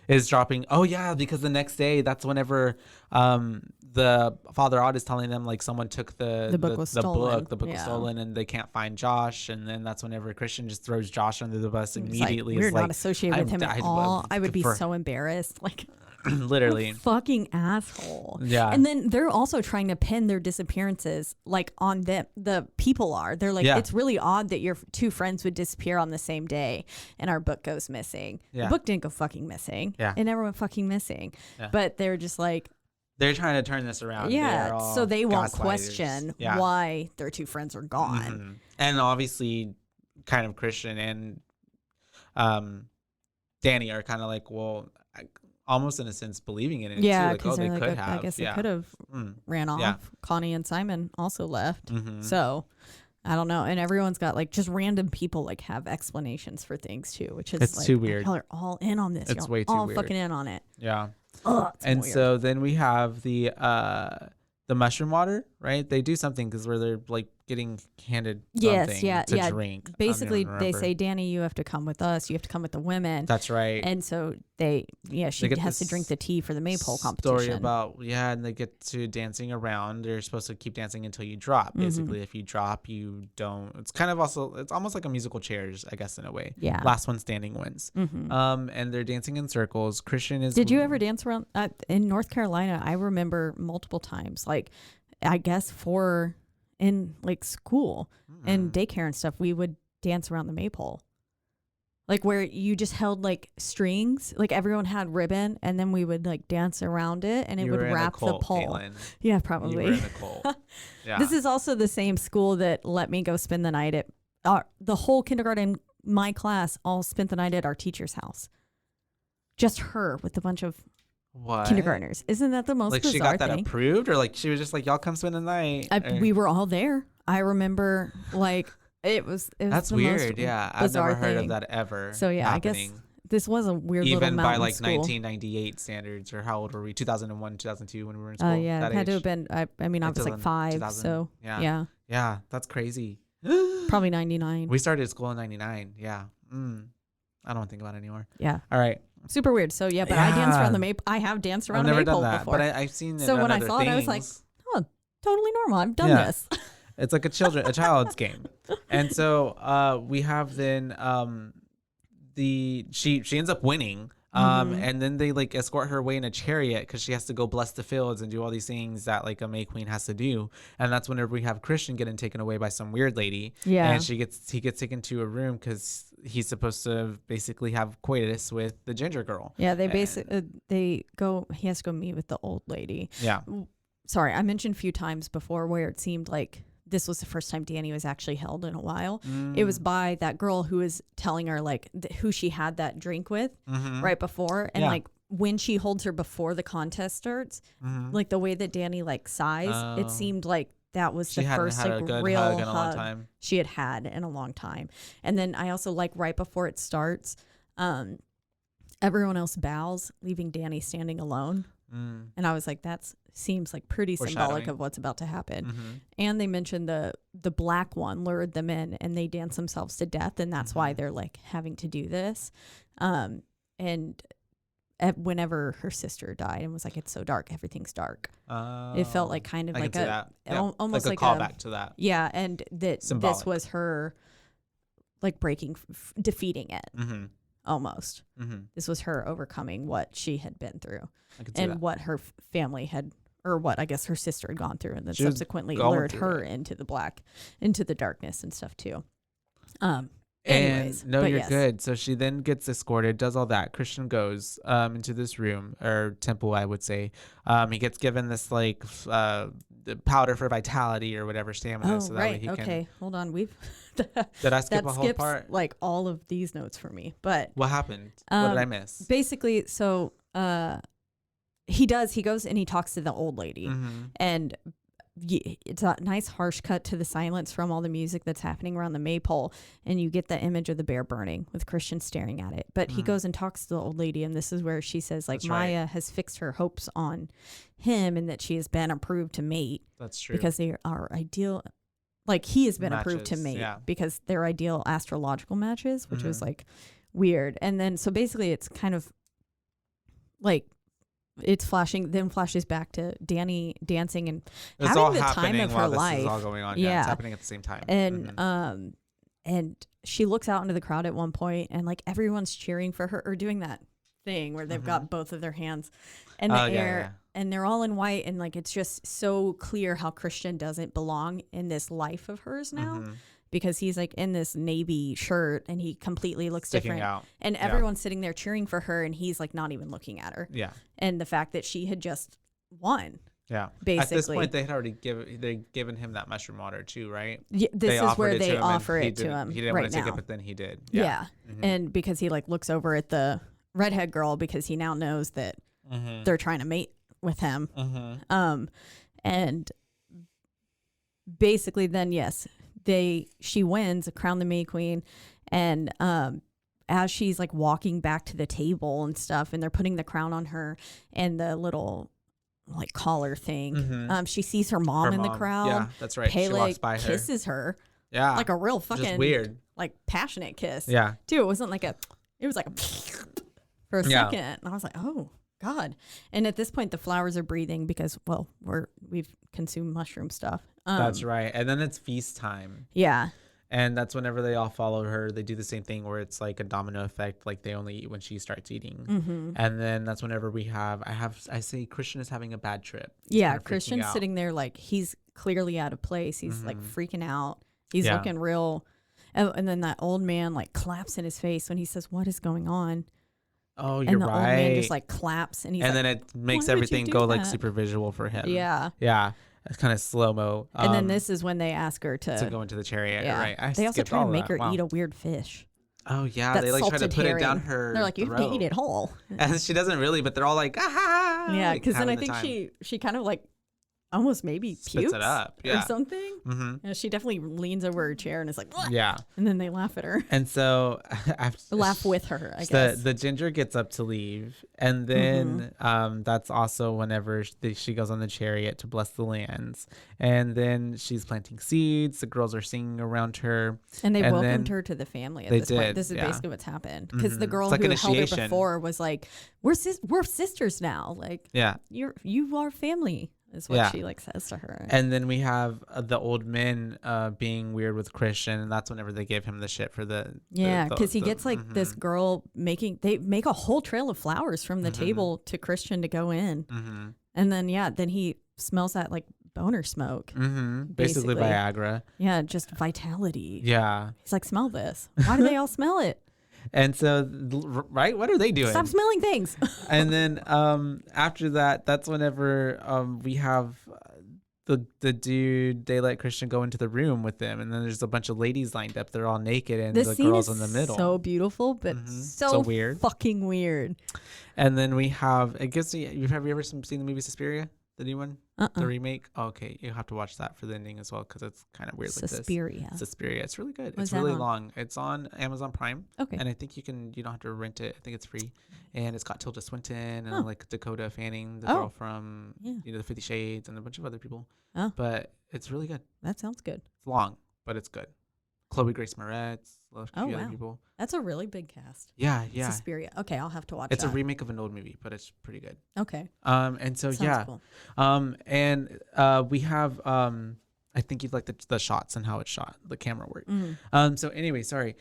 is dropping. Oh yeah, because the next day, that's whenever the Father Odd is telling them like someone took the book was stolen, and they can't find Josh. And then that's whenever Christian just throws Josh under the bus immediately. We're not associated with him at all. I would be so embarrassed. Like. Literally fucking asshole. Yeah. And then they're also trying to pin their disappearances like on them. The people are. They're like, it's really odd that your two friends would disappear on the same day and our book goes missing. The book didn't go fucking missing. Yeah. It never went fucking missing. Yeah. But they're just like, they're trying to turn this around. Yeah. So they won't question why their two friends are gone. Mm-hmm. And obviously kind of Christian and Danny are kind of like, well, almost in a sense believing in it. Yeah, because they could have. I guess they could have ran off. Yeah. Connie and Simon also left. So I don't know. And everyone's got like just random people like have explanations for things too, which is it's like, too weird. Y'all are all in on this. It's way too all weird. Fucking in on it. Yeah. And so then we have the mushroom water, right? They do something because where they're like getting handed something to drink. Basically, they say, Danny, you have to come with us. You have to come with the women. That's right. And so she has to drink the tea for the maypole competition. Story about, and they get to dancing around. They're supposed to keep dancing until you drop. Basically, if you drop, you don't. It's kind of also, it's almost like a musical chairs, I guess, in a way. Yeah. Last one standing wins. And they're dancing in circles. Christian is. Did you ever dance around in North Carolina? I remember multiple times, like, I guess in like school and daycare and stuff, we would dance around the maypole. Like where you just held like strings, like everyone had ribbon and then we would like dance around it and it would wrap the pole. Caitlin. Yeah, probably. You were in a cult. Yeah. This is also the same school that let me go spend the night at the whole kindergarten, my class all spent the night at our teacher's house. Just her with a bunch of kindergartners. Isn't that the most bizarre thing? Like she got that approved, or like she was just like, y'all come spend the night? We were all there. I remember like it was that's the weird. Most I've never heard of that ever. So happening. I guess this was a weird little even by like school. 1998 standards, or how old were we? 2001, 2002 when we were in school. Yeah, it had to have been. I mean, I was like 5. So yeah, that's crazy. Probably 99. We started school in 99. Yeah. I don't think about it anymore. Yeah. All right. Super weird. So but I danced around the maypole. I have danced around the maypole before. But I've seen it. So when I saw it, I was like, oh, totally normal. I've done this. It's like a child's game. And so we have then she ends up winning. And then they like escort her away in a chariot because she has to go bless the fields and do all these things that like a May Queen has to do. And that's whenever we have Christian getting taken away by some weird lady. Yeah. And he gets taken to a room because he's supposed to basically have coitus with the ginger girl. Yeah, he has to go meet with the old lady. Yeah. Sorry, I mentioned a few times before where it seemed like this was the first time Danny was actually held in a while. It was by that girl who was telling her like who she had that drink with right before. And like when she holds her before the contest starts, like the way that Danny like sighs, it seemed like that was the first like real hug she had in a long time. And then I also like right before it starts, everyone else bows, leaving Danny standing alone. And I was like, that seems like pretty symbolic of what's about to happen. And they mentioned the black one lured them in and they dance themselves to death. And that's why they're like having to do this. And whenever her sister died and was like, it's so dark, everything's dark. It felt like kind of like almost like a callback to that. Yeah. And that symbolic. This was her like defeating it. Almost. This was her overcoming what she had been through and what her family had, or what I guess her sister had gone through, and then subsequently lured her into the darkness and stuff too. Anyways, and you're good. So she then gets escorted, does all that. Christian goes into this room or temple, I would say. He gets given this like powder for vitality or whatever stamina. Oh, so that way he can. Hold on. Did I skip a whole part? Like all of these notes for me, but what happened? What did I miss? Basically, so he goes and he talks to the old lady, and it's a nice harsh cut to the silence from all the music that's happening around the maypole, and you get the image of the bear burning with Christian staring at it. But he goes and talks to the old lady, and this is where she says like Maya has fixed her hopes on him and that she has been approved to mate. That's true. Because they are ideal. Like he has been approved to mate because they're ideal astrological matches, which was like weird. And then so basically it's kind of like it's flashes back to Danny dancing and it's having the time of her life. This is all going on. Yeah, it's happening at the same time. And and she looks out into the crowd at one point, and like everyone's cheering for her or doing that thing where they've got both of their hands in the air. And they're all in white, and like it's just so clear how Christian doesn't belong in this life of hers now, because he's like in this navy shirt and he completely looks sticking different. Out. And everyone's sitting there cheering for her, and he's like not even looking at her. Yeah. And the fact that she had just won. Yeah. Basically. At this point, they had already given him that mushroom water too, right? Yeah, this is where they offer it to him. He didn't right want to now. take it, but then he did. Yeah. And because he like looks over at the redhead girl because he now knows that they're trying to mate with him. And basically then she wins, crown the May Queen, and as she's like walking back to the table and stuff, and they're putting the crown on her and the little like collar thing, she sees her mom in the crowd. Yeah, that's right. Pele she walks by her, kisses her. Yeah, like a real fucking just weird, like passionate kiss. Yeah, dude, it wasn't like it was like a for a second, and I was like, oh God. And at this point the flowers are breathing because we've consumed mushroom stuff. That's right. And then it's feast time. Yeah. And that's whenever they all follow her, they do the same thing where it's like a domino effect, like they only eat when she starts eating. And then that's whenever I say Christian is having a bad trip. He's kind of Christian's sitting there like he's clearly out of place. He's like freaking out. He's looking real. And then that old man like claps in his face when he says, "What is going on?" Oh, you're right. And the old man just like claps, and then it makes everything go like super visual for him. Yeah. Yeah. It's kind of slow-mo. And then this is when they ask her to go into the chariot. Yeah. Right. They also try to make her eat a weird fish. Oh, yeah. They like try to put it down her They're like, you have to eat it whole. And she doesn't really, but they're all like, ah. Yeah, because then I think she kind of like almost maybe pukes it up, or something. Yeah, she definitely leans over her chair and is like, what? Yeah. And then they laugh at her. And so laugh with her, I guess. The ginger gets up to leave, and then that's also whenever she goes on the chariot to bless the lands, and then she's planting seeds. The girls are singing around her, and they welcomed her to the family at this point. This is basically what's happened, because the girl who held her before was like, we're sisters now, like you are family. Is what she like says to her. And then we have the old men being weird with Christian, and that's whenever they give him the shit for the because he gets like this girl they make a whole trail of flowers from the table to Christian to go in, and then then he smells that like boner smoke, basically Viagra. Yeah, just vitality. Yeah, he's like, smell this. Why do they all smell it? And so, right, what are they doing? Stop smelling things. And then after that, that's whenever we have the dude, they let Christian go into the room with them. And then there's a bunch of ladies lined up. They're all naked, and the girl's in the middle. So beautiful, but so weird. Fucking weird. And then we have, I guess, have you ever seen the movie Suspiria? The new one? The remake? Oh, okay. You have to watch that for the ending as well because it's kind of weird Suspiria. like this. Suspiria. It's really good. What's It's really that on? long. It's on Amazon Prime. Okay. And I think you don't have to rent it. I think it's free. And it's got Tilda Swinton and like Dakota Fanning, the girl from the 50 Shades, and a bunch of other people. Oh. But it's really good. That sounds good. It's long, but it's good. Chloe Grace Moretz, a few other wow. people. That's a really big cast. Yeah. Suspiria. Okay, I'll have to watch It's that. a remake of an old movie, but it's pretty good. Okay. And so Sounds cool. we have I think you'd like the shots and how it's shot, the camera work. So anyway, sorry.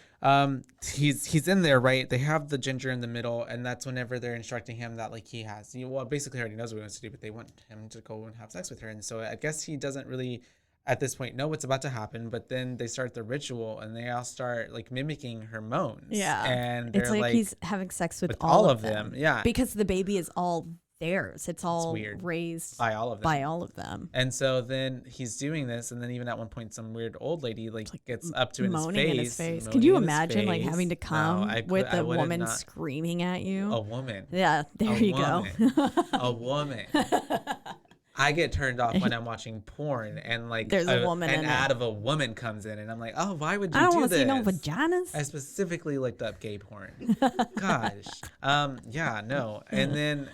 He's in there, right? They have the ginger in the middle, and that's whenever they're instructing him that like he has, basically already knows what he wants to do, but they want him to go and have sex with her, and so I guess he doesn't really at this point know what's about to happen, but then they start the ritual and they all start like mimicking her moans. Yeah. And it's they're like he's having sex with all all of them. Yeah. Because the baby is all theirs. It's all weird. raised by all of them. And so then he's doing this, and then even at one point some weird old lady like gets up to moaning in his face. Could you imagine like having to come with a woman screaming at you? A woman. Yeah, there you go. A woman. I get turned off when I'm watching porn and like there's a woman an in ad it. of a woman comes in and I'm like, oh, why would you I don't do want to this? see no vaginas. I specifically looked up gay porn. Gosh. Yeah, no. And then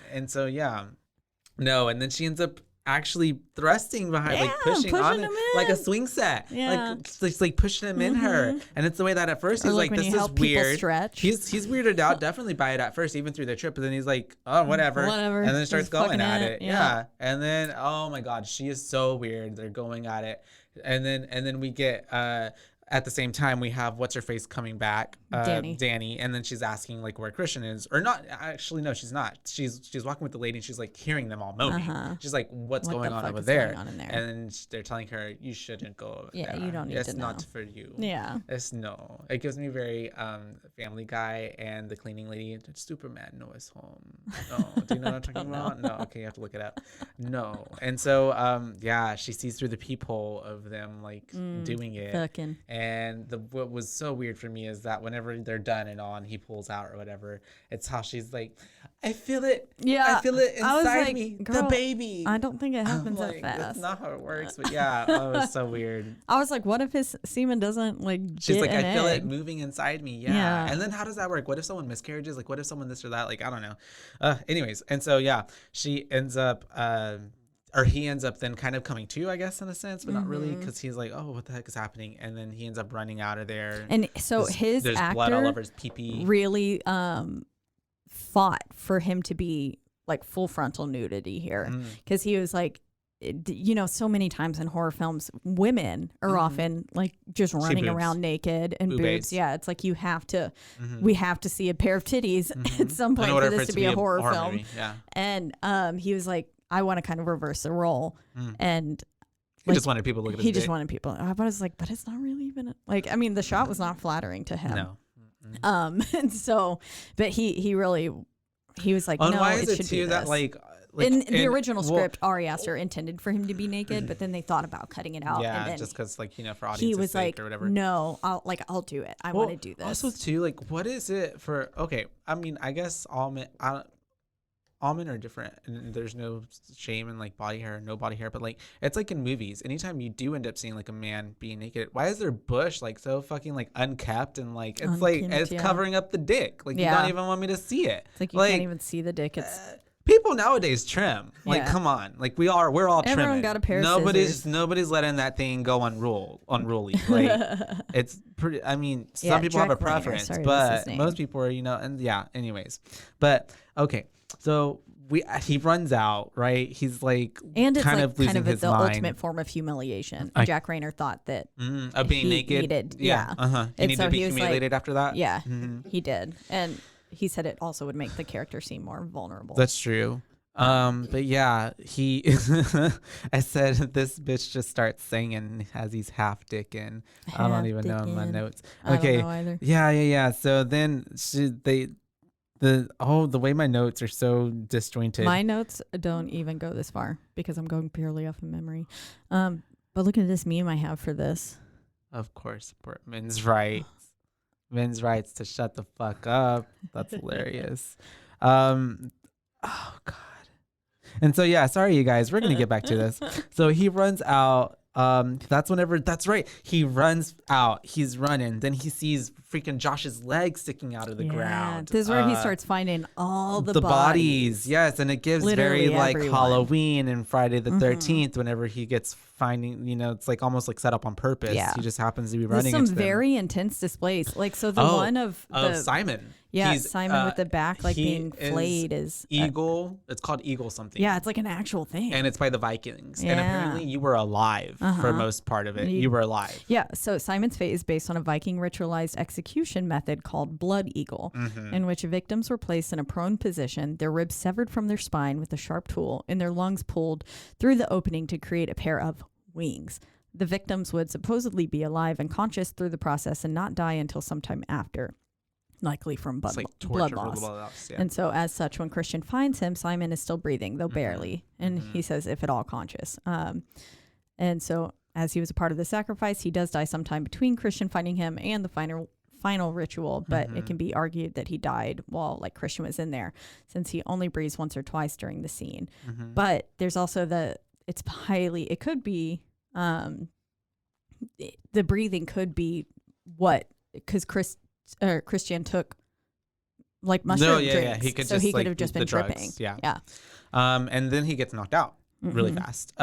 she ends up actually thrusting behind, like pushing on him like a swing set. Yeah. Like pushing him in her. And it's the way that at first he's like, this is weird. He's weirded out definitely by it at first, even through the trip, but then he's like, oh, whatever. And then starts going at it. Yeah. And then, oh my God, she is so weird. They're going at it. And then we get at the same time, we have what's her face coming back, Danny, and then she's asking like where Christian is, or not. Actually, no, she's not. She's walking with the lady, and she's like hearing them all moaning. She's like, "What's going on over there?" And then they're telling her, "You shouldn't go over there. You don't need to know. It's not for you." Yeah, It gives me very Family Guy and the cleaning lady. Superman, no, is home. No, do you know what I'm talking about? No, okay, you have to look it up. No, and so she sees through the peephole of them like doing it. Fucking. And what was so weird for me is that whenever they're done and all, and he pulls out or whatever, it's how she's like, I feel it. Yeah. I feel it inside me. The baby. I don't think it happens that fast. That's not how it works. But yeah, it was so weird. I was like, what if his semen doesn't like She's like, I feel egg? it moving inside me. Yeah. And then how does that work? What if someone miscarriages? Like, what if someone this or that? Like, I don't know. Anyways. And so, yeah, she ends up... or he ends up then kind of coming to, I guess, in a sense, but not really, because he's like, oh, what the heck is happening? And then he ends up running out of there. And so there's blood all over his pee-pee. Really fought for him to be like full frontal nudity here, because he was like, so many times in horror films, women are often like just running around naked and boobs. Yeah, it's like you have to, we have to see a pair of titties at some point for this to be a horror film. Movie. Yeah. And he was like, I want to kind of reverse the role. And he just wanted people to look at his dick. He just wanted people. But I was like, but it's not really even the shot was not flattering to him. No. And so, but he was like, no, why it is it should too be that this. like in the original script, Ari Aster intended for him to be naked, but then they thought about cutting it out. Yeah, and then just because for audience he was sake like, or whatever. No, I'll do it. I want to do this. Also, too, like, what is it for? Okay, I mean, I guess all men are different, and there's no shame in like body hair, no body hair, but like it's like in movies. Anytime you do end up seeing like a man being naked, why is their bush like so fucking like unkept and like it's like it's covering up the dick? Like you don't even want me to see it. It's like you can't even see the dick. It's people nowadays trim. Like come on, like we're all trimming. Everyone got a pair of scissors. Nobody's letting that thing go unruly. Like it's pretty. I mean, some people have a preference, but most people are and anyways, but okay. So he runs out, right? He's like, and it's kind of losing his the mind. Ultimate form of humiliation. Jack Reynor thought that of being naked. Needed, He needed to be humiliated after that. Yeah, he did, and he said it also would make the character seem more vulnerable. That's true. But yeah, I said this bitch just starts singing as he's half dicking. I don't even know in my notes. Okay. I don't know either. Yeah. So then the way my notes are so disjointed. My notes don't even go this far because I'm going purely off of memory. But look at this meme I have for this. Of course, men's rights. Men's rights to shut the fuck up. That's hilarious. Oh God. And so, yeah, sorry, you guys. We're going to get back to this. So he runs out. That's right. He runs out. He's running. Then he sees freaking Josh's leg sticking out of the ground. This is where he starts finding all the bodies. Yes, and it gives Literally very like everyone. Halloween and Friday the 13th. Whenever he gets finding, it's like almost like set up on purpose. Yeah. He just happens to be There's running. some into them. very intense displays. Like so, the one of Simon. Yeah, Simon with the back like being flayed is Eagle. It's called Eagle something. Yeah, it's like an actual thing. And it's by the Vikings. Yeah. And apparently you were alive for most part of it. You were alive. Yeah, so Simon's fate is based on a Viking ritualized execution method called blood eagle, in which victims were placed in a prone position, their ribs severed from their spine with a sharp tool, and their lungs pulled through the opening to create a pair of wings. The victims would supposedly be alive and conscious through the process and not die until sometime after. Likely from blood loss. Yeah. And so as such, when Christian finds him, Simon is still breathing, though barely. And he says, if at all conscious. And so as he was a part of the sacrifice, he does die sometime between Christian finding him and the final ritual. But it can be argued that he died while like Christian was in there, since he only breathes once or twice during the scene. But there's also it could be, the breathing could be because Christian took like mushroom drinks. Yeah. He could he could have just been tripping. Yeah. And then he gets knocked out really fast.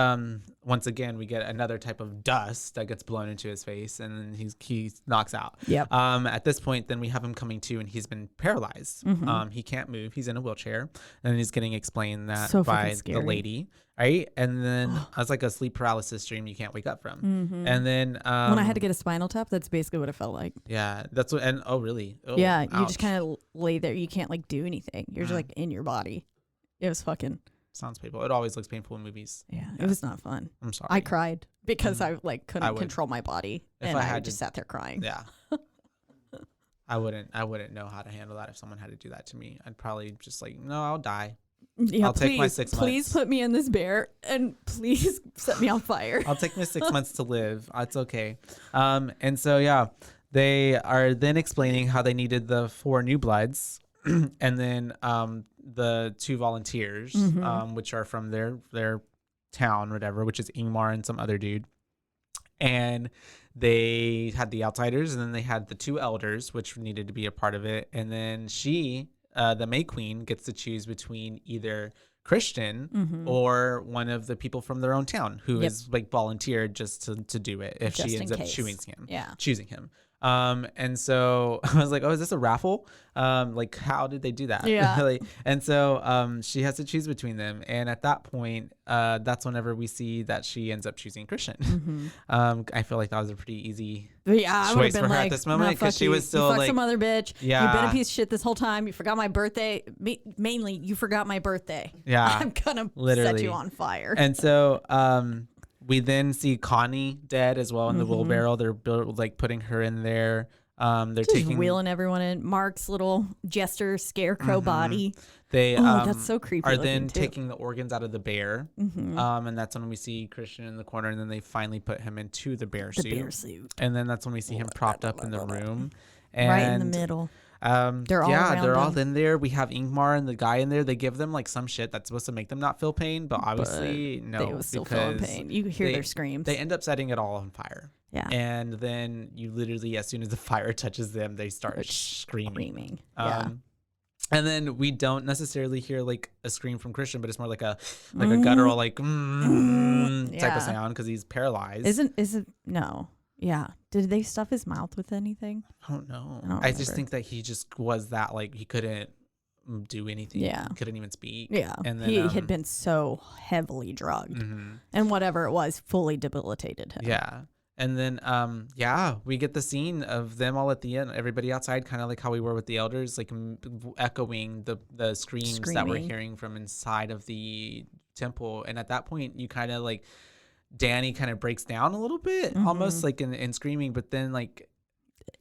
Once again, we get another type of dust that gets blown into his face, and then he knocks out. Yep. At this point, then we have him coming to, and he's been paralyzed. He can't move. He's in a wheelchair, and he's getting explained that by the lady. Right. And then it's like a sleep paralysis dream you can't wake up from. And then when I had to get a spinal tap, that's basically what it felt like. Yeah, that's what. And really? Oh, yeah, you ouch. just kind of lay there. You can't like do anything. You're just like in your body. It was fucking. Sounds painful. It always looks painful in movies. Yeah, it was not fun. I'm sorry. I cried because I like couldn't control my body, and I had just sat there crying. Yeah. I wouldn't know how to handle that if someone had to do that to me. I'd probably just like, no, I'll die. Yeah, I'll take my 6 months. Please put me in this bear and please set me on fire. I'll take my 6 months to live. It's okay. And so, yeah, they are then explaining how they needed the 4 new bloods and then the 2 volunteers, which are from their town or whatever, which is Ingmar and some other dude. And they had the outsiders, and then they had the 2 elders, which needed to be a part of it. And then the May Queen gets to choose between either Christian or one of the people from their own town who is like volunteered just to do it if just she ends up choosing him. And so I was like, oh, is this a raffle? Like, how did they do that? Yeah. And so she has to choose between them. And at that point, that's whenever we see that she ends up choosing Christian. I feel like that was a pretty easy choice for her at this moment, because she was still like, some other bitch. Yeah. You've been a piece of shit this whole time. You forgot my birthday. Mainly, you forgot my birthday. Yeah. I'm gonna literally set you on fire. And so we then see Connie dead as well in the wheelbarrow. They're like putting her in there. They're just taking wheeling everyone in. Mark's little jester scarecrow body. They that's so creepy. Are then taking the organs out of the bear. And that's when we see Christian in the corner, and then they finally put him into the bear suit. And then that's when we see him propped up in the room. And right in the middle. They're all in there. We have Ingmar and the guy in there. They give them like some shit that's supposed to make them not feel pain, but obviously no, they was still feeling pain. You hear their screams. They end up setting it all on fire. Yeah. And then you literally, as soon as the fire touches them, they start screaming. And then we don't necessarily hear like a scream from Christian, but it's more like a guttural like type of sound because he's paralyzed. Isn't no. Yeah. Did they stuff his mouth with anything? I don't know. I just think that he just was that like he couldn't do anything. Yeah. He couldn't even speak. Yeah. And then he had been so heavily drugged, and whatever it was fully debilitated him. Yeah. And then, we get the scene of them all at the end, everybody outside, kind of like how we were with the elders, like echoing the screams that we're hearing from inside of the temple. And at that point, you kind of like, Danny kind of breaks down a little bit, almost like in screaming, but then like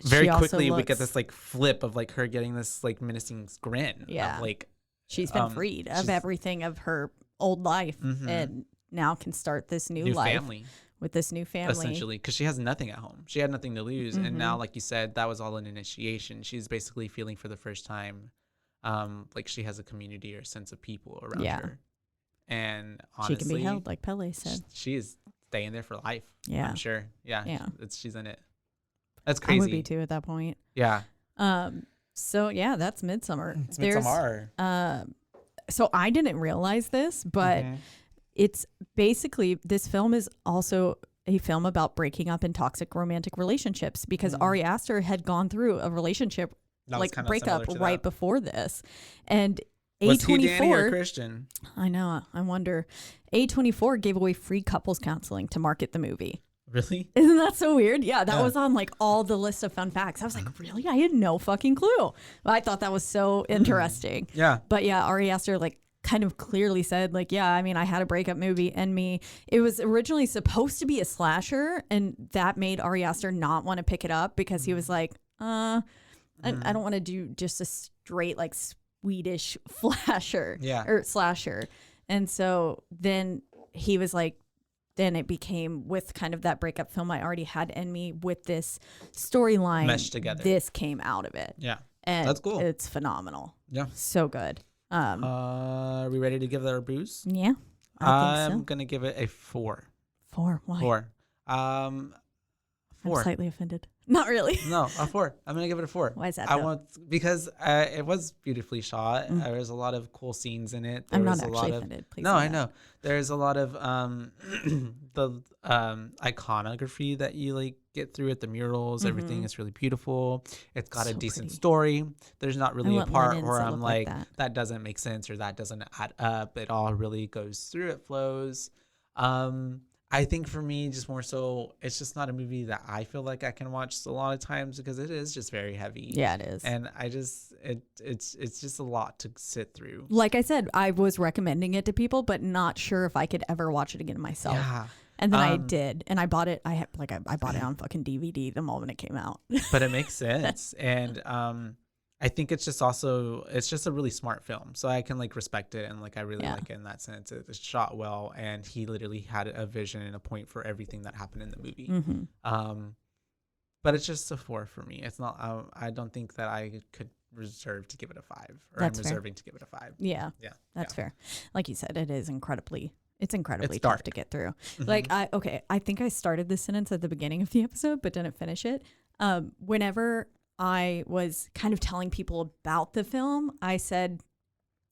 very quickly we get this like flip of like her getting this like menacing grin. Yeah. Of, like she's been freed of everything of her old life and now can start this new life. Family. With this new family. Essentially, because she has nothing at home. She had nothing to lose. And now, like you said, that was all an initiation. She's basically feeling for the first time like she has a community or sense of people around her. And honestly, she can be held, like Pele said. She is staying there for life. Yeah. I'm sure. Yeah. Yeah. She's in it. That's crazy. I would be too at that point. Yeah. So yeah, that's Midsommar. It's Midsommar. So I didn't realize this, but it's basically, this film is also a film about breaking up in toxic romantic relationships, because Ari Aster had gone through a relationship like breakup right before this. And was he Danny or A24, Christian? I know, I wonder. A24 gave away free couples counseling to market the movie. Really? Isn't that so weird? Yeah, that was on like all the list of fun facts. I was like, really? I had no fucking clue. I thought that was so interesting. Yeah. But yeah, Ari Aster like kind of clearly said like, yeah, I mean, I had a breakup movie and it was originally supposed to be a slasher, and that made Ari Aster not want to pick it up because he was like, I don't want to do just a straight like Swedish slasher. And so then he was like, then it became, with kind of that breakup film I already had in me, with this storyline meshed together. This came out of it. Yeah. And that's cool. It's phenomenal. Yeah. So good. Are we ready to give it our boost? Yeah. I'm going to give it a 4. 4. Why? 4. 4. I'm slightly offended. Not really. No, a 4. I'm going to give it a 4. Why is that? Because it was beautifully shot. There was a lot of cool scenes in it. I'm not actually offended. Please. No, I know. There's a lot of the iconography that you like get through it. The murals, everything is really beautiful. It's got a decent story. There's not really a part where I'm like that doesn't make sense or that doesn't add up. It all really goes through. It flows. I think for me, just more so, it's just not a movie that I feel like I can watch a lot of times because it is just very heavy. Yeah, it is. And I just, it's just a lot to sit through. Like I said, I was recommending it to people, but not sure if I could ever watch it again myself. Yeah. And then I did, and I bought it. I bought it on fucking DVD the moment it came out. But it makes sense, and I think it's just a really smart film, so I can like respect it, and like I really like it in that sense. It's shot well, and he literally had a vision and a point for everything that happened in the movie. But it's just a 4 for me. It's not. I don't think that I could reserve to give it a 5, or I'm reserving to give it a 5. Yeah, that's fair. Like you said, it's incredibly tough dark to get through. Like I think I started this sentence at the beginning of the episode, but didn't finish it. Whenever I was kind of telling people about the film, I said,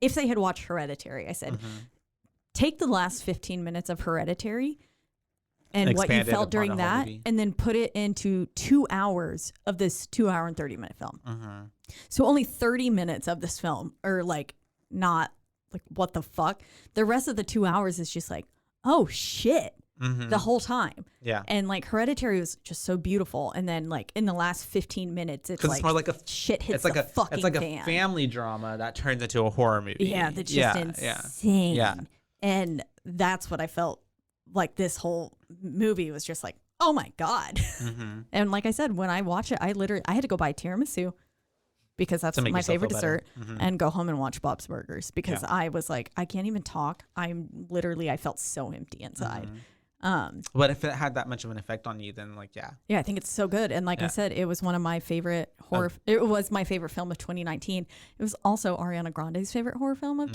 if they had watched Hereditary, I said, take the last 15 minutes of Hereditary and what you felt during that, and then put it into 2 hours of this 2 hour and 30 minute film. So only 30 minutes of this film are like not like, what the fuck? The rest of the 2 hours is just like, oh shit. The whole time. Yeah. And like Hereditary was just so beautiful. And then like in the last 15 minutes, it's like, more like a shit hits the fucking It's like fan. A family drama that turns into a horror movie. Yeah, that's just insane. Yeah. And that's what I felt like this whole movie was just like, oh my God. And like I said, when I watch it, I had to go buy tiramisu because that's my favorite dessert, and go home and watch Bob's Burgers because I was like, I can't even talk. I felt so empty inside. But if it had that much of an effect on you, then like, yeah, I think it's so good. And like I said, it was one of my favorite it was my favorite film of 2019. It was also Ariana Grande's favorite horror film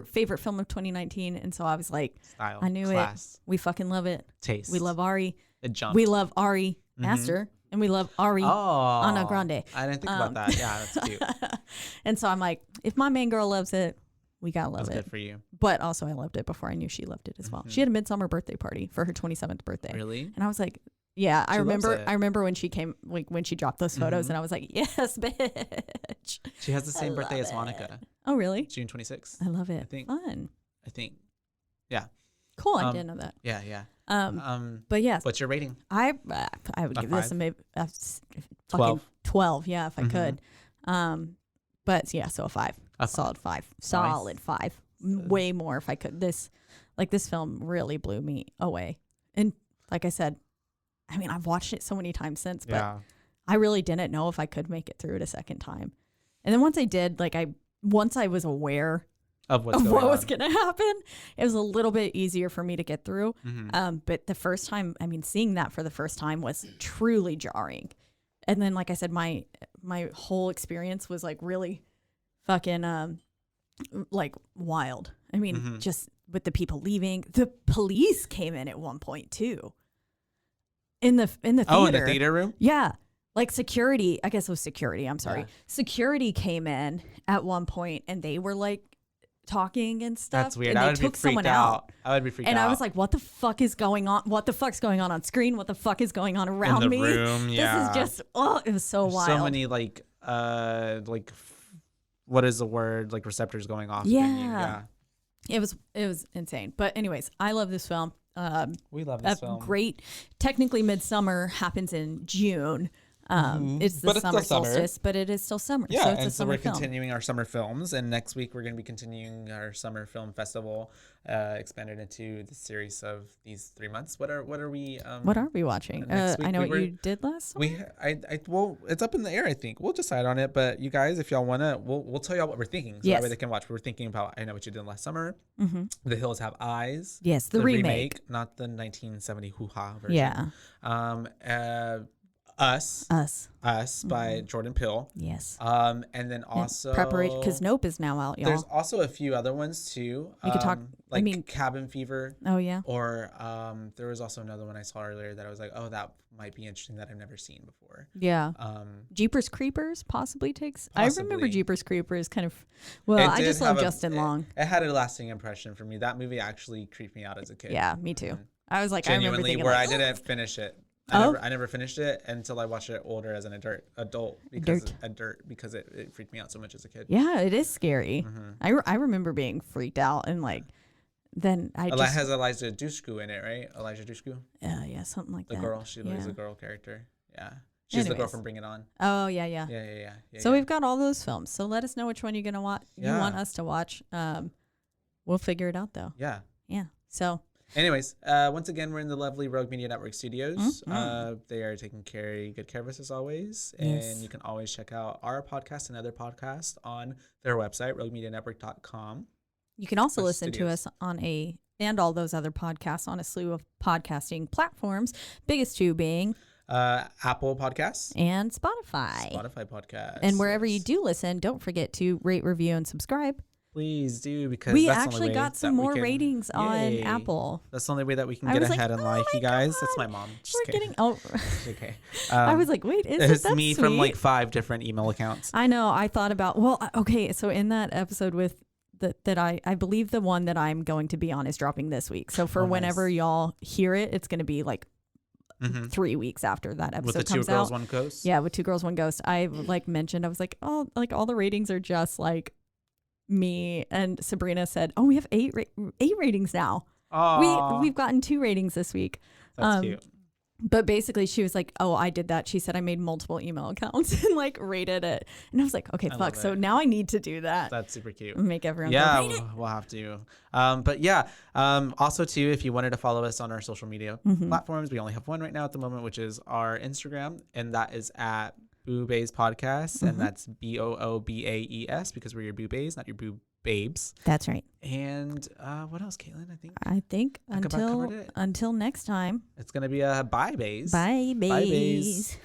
favorite film of 2019. And so I was like, I knew class. It. We fucking love it. Taste. We love Ari. It jumped. We love Ari Aster, and we love Ariana Grande. I didn't think about that. Yeah, that's cute. And so I'm like, if my main girl loves it, we gotta love it. That's good for you. But also, I loved it before I knew she loved it as well. She had a Midsommar birthday party for her 27th birthday. Really? And I was like, yeah, I remember when she came, like when she dropped those photos, and I was like, yes, bitch. She has the same birthday as Monica. Oh, really? June 26th. I love it. I think. Fun. I think. Yeah. Cool. I didn't know that. Yeah, yeah. But yes. What's your rating? I would give this a 12. Yeah, if I could. But yeah, so a 5. Solid 5. Solid 5. Way more if I could. This film really blew me away. And like I said, I mean, I've watched it so many times since, but I really didn't know if I could make it through it a second time. And then once I did, once I was aware of what was going to happen, it was a little bit easier for me to get through. But the first time, I mean, seeing that for the first time was truly jarring. And then, like I said, my whole experience was like really fucking like wild. I mean, just with the people leaving. The police came in at one point too. In the theater. Oh, in the theater room? Yeah. Like security, I guess it was security. I'm sorry. Yeah. Security came in at one point and they were like talking and stuff. That's weird. And I they would be took someone freaked out. out. I would be freaked out. And I was like, what the fuck is going on? What the fuck's going on screen? What the fuck is going on around in the me? room, yeah. This is just, it was so There's wild. so many what is the word? Like receptors going off. Yeah. in you. Yeah. It was insane. But anyways, I love this film. We love this film. Great. Technically, Midsommar happens in June. It's the But it's summer still summer. solstice, but it is still summer. Yeah, so it's a and so summer we're film. continuing our summer films, and next week we're going to be continuing our summer film festival, expanded into the series of these 3 months. What are we? What are we watching? next week I know we what were- you did last summer. Well, it's up in the air. I think we'll decide on it. But you guys, if y'all wanna, we'll tell y'all what we're thinking, so Yes. that way they can watch. We're thinking about I Know What You Did Last Summer. Mm-hmm. The Hills Have Eyes. Yes, the remake. Not the 1970 hoo-ha version. Yeah. Us Mm-hmm. by Jordan Peele. Yes. And then also Preparation, because Nope is now out, y'all. there's also a few other ones too. We could talk- like I mean- Cabin Fever, Oh yeah. or there was also another one I saw earlier that I was like, oh, that might be interesting that I've never seen before. Yeah. Um, Jeepers Creepers possibly takes. I remember Possibly. Jeepers Creepers kind of. Well, it I did just love have Justin Long. It had a lasting impression for me. That movie actually creeped me out as a kid. Yeah, me too. Mhm. I was like, I remember Genuinely, thinking where like, I didn't finish it. Oh. I never finished it until I watched it older as an adult because it freaked me out so much as a kid. yeah, it is scary. Mm-hmm. I remember being freaked out and like, then I It just has Elijah Dushku in it, right? Elijah Dushku, yeah, something like the that. girl. She plays Yeah. the girl character. Yeah, she's the girl Anyways. from Bring It On. Oh yeah. Yeah. So we've got all those films. So let us know which one you're gonna watch. You Yeah. want us to watch. We'll figure it out though. Yeah. Yeah. So Anyways, once again, we're in the lovely Rogue Media Network studios. Mhm. They are taking good care of us as always. Yes. And you can always check out our podcast and other podcasts on their website, roguemedianetwork.com. you can also Our listen studios. to us and all those other podcasts on a slew of podcasting platforms. Biggest two being Apple Podcasts, and Spotify. Spotify Podcasts. And wherever you yes. do listen, don't forget to rate, review, and subscribe. Please do, because We that's the actually only way got some that we more can- ratings on Yay. Apple. That's the only way that we can I get was like, ahead in "Oh life, my you guys. That's God, my mom. Just We're kidding. getting. Oh, Okay. I was like, wait, is it's it that me sweet? from like 5 different email accounts. I know. I thought about. Well, okay. So in that episode with that I believe the one that I'm going to be on is dropping this week. So for Oh, nice. whenever y'all hear it, it's going to be like Mhm. 3 weeks after that episode With the 2 comes girls, out. 1 ghost. Yeah, with 2 girls, 1 ghost. I like mentioned, I was like, oh, like all the ratings are just like me. And Sabrina said, oh, we have 8 ratings now. Aw, We've gotten 2 ratings this week. that's cute. But basically she was like, oh, I did that. She said I made multiple email accounts and like rated it. And I was like, okay, I fuck. love So it. now I need to do that. That's super cute. And make everyone Yeah, go, rate it. we'll have to. But yeah, also too, if you wanted to follow us on our social media Mm-hmm. platforms, we only have one right now at the moment, which is our Instagram, and that is at BooBaes Podcast, Mm-hmm. and that's BOOBAES because we're your BooBaes, not your BooBabes. That's right. And what else, Caitlin? I think Think about covered it. until next time. It's gonna be a bye, bays. Bye, bays. Bye, bays.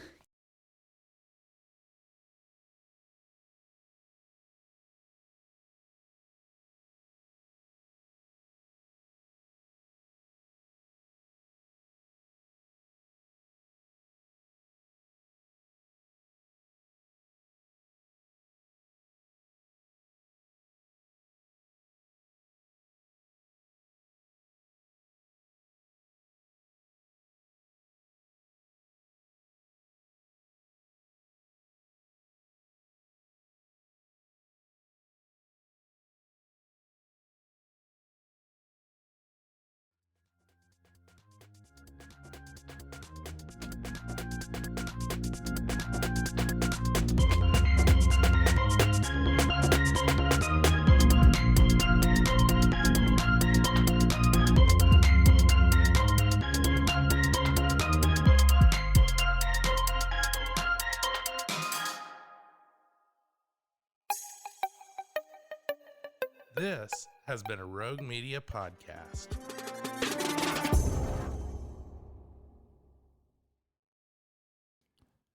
This has been a Rogue Media podcast.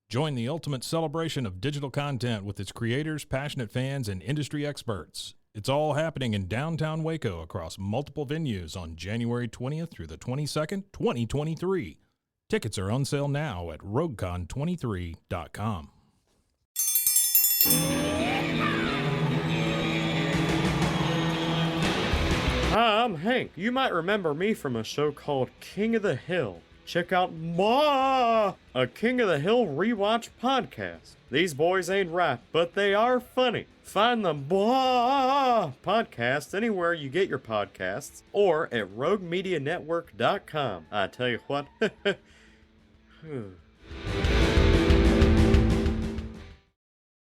Join the ultimate celebration of digital content with its creators, passionate fans, and industry experts. It's all happening in downtown Waco across multiple venues on January 20th through the 22nd, 2023. Tickets are on sale now at roguecon23.com. Hi, I'm Hank. You might remember me from a show called King of the Hill. Check out a King of the Hill rewatch podcast. These boys ain't rap, but they are funny. Find the podcast anywhere you get your podcasts or at roguemedianetwork.com. I tell you what.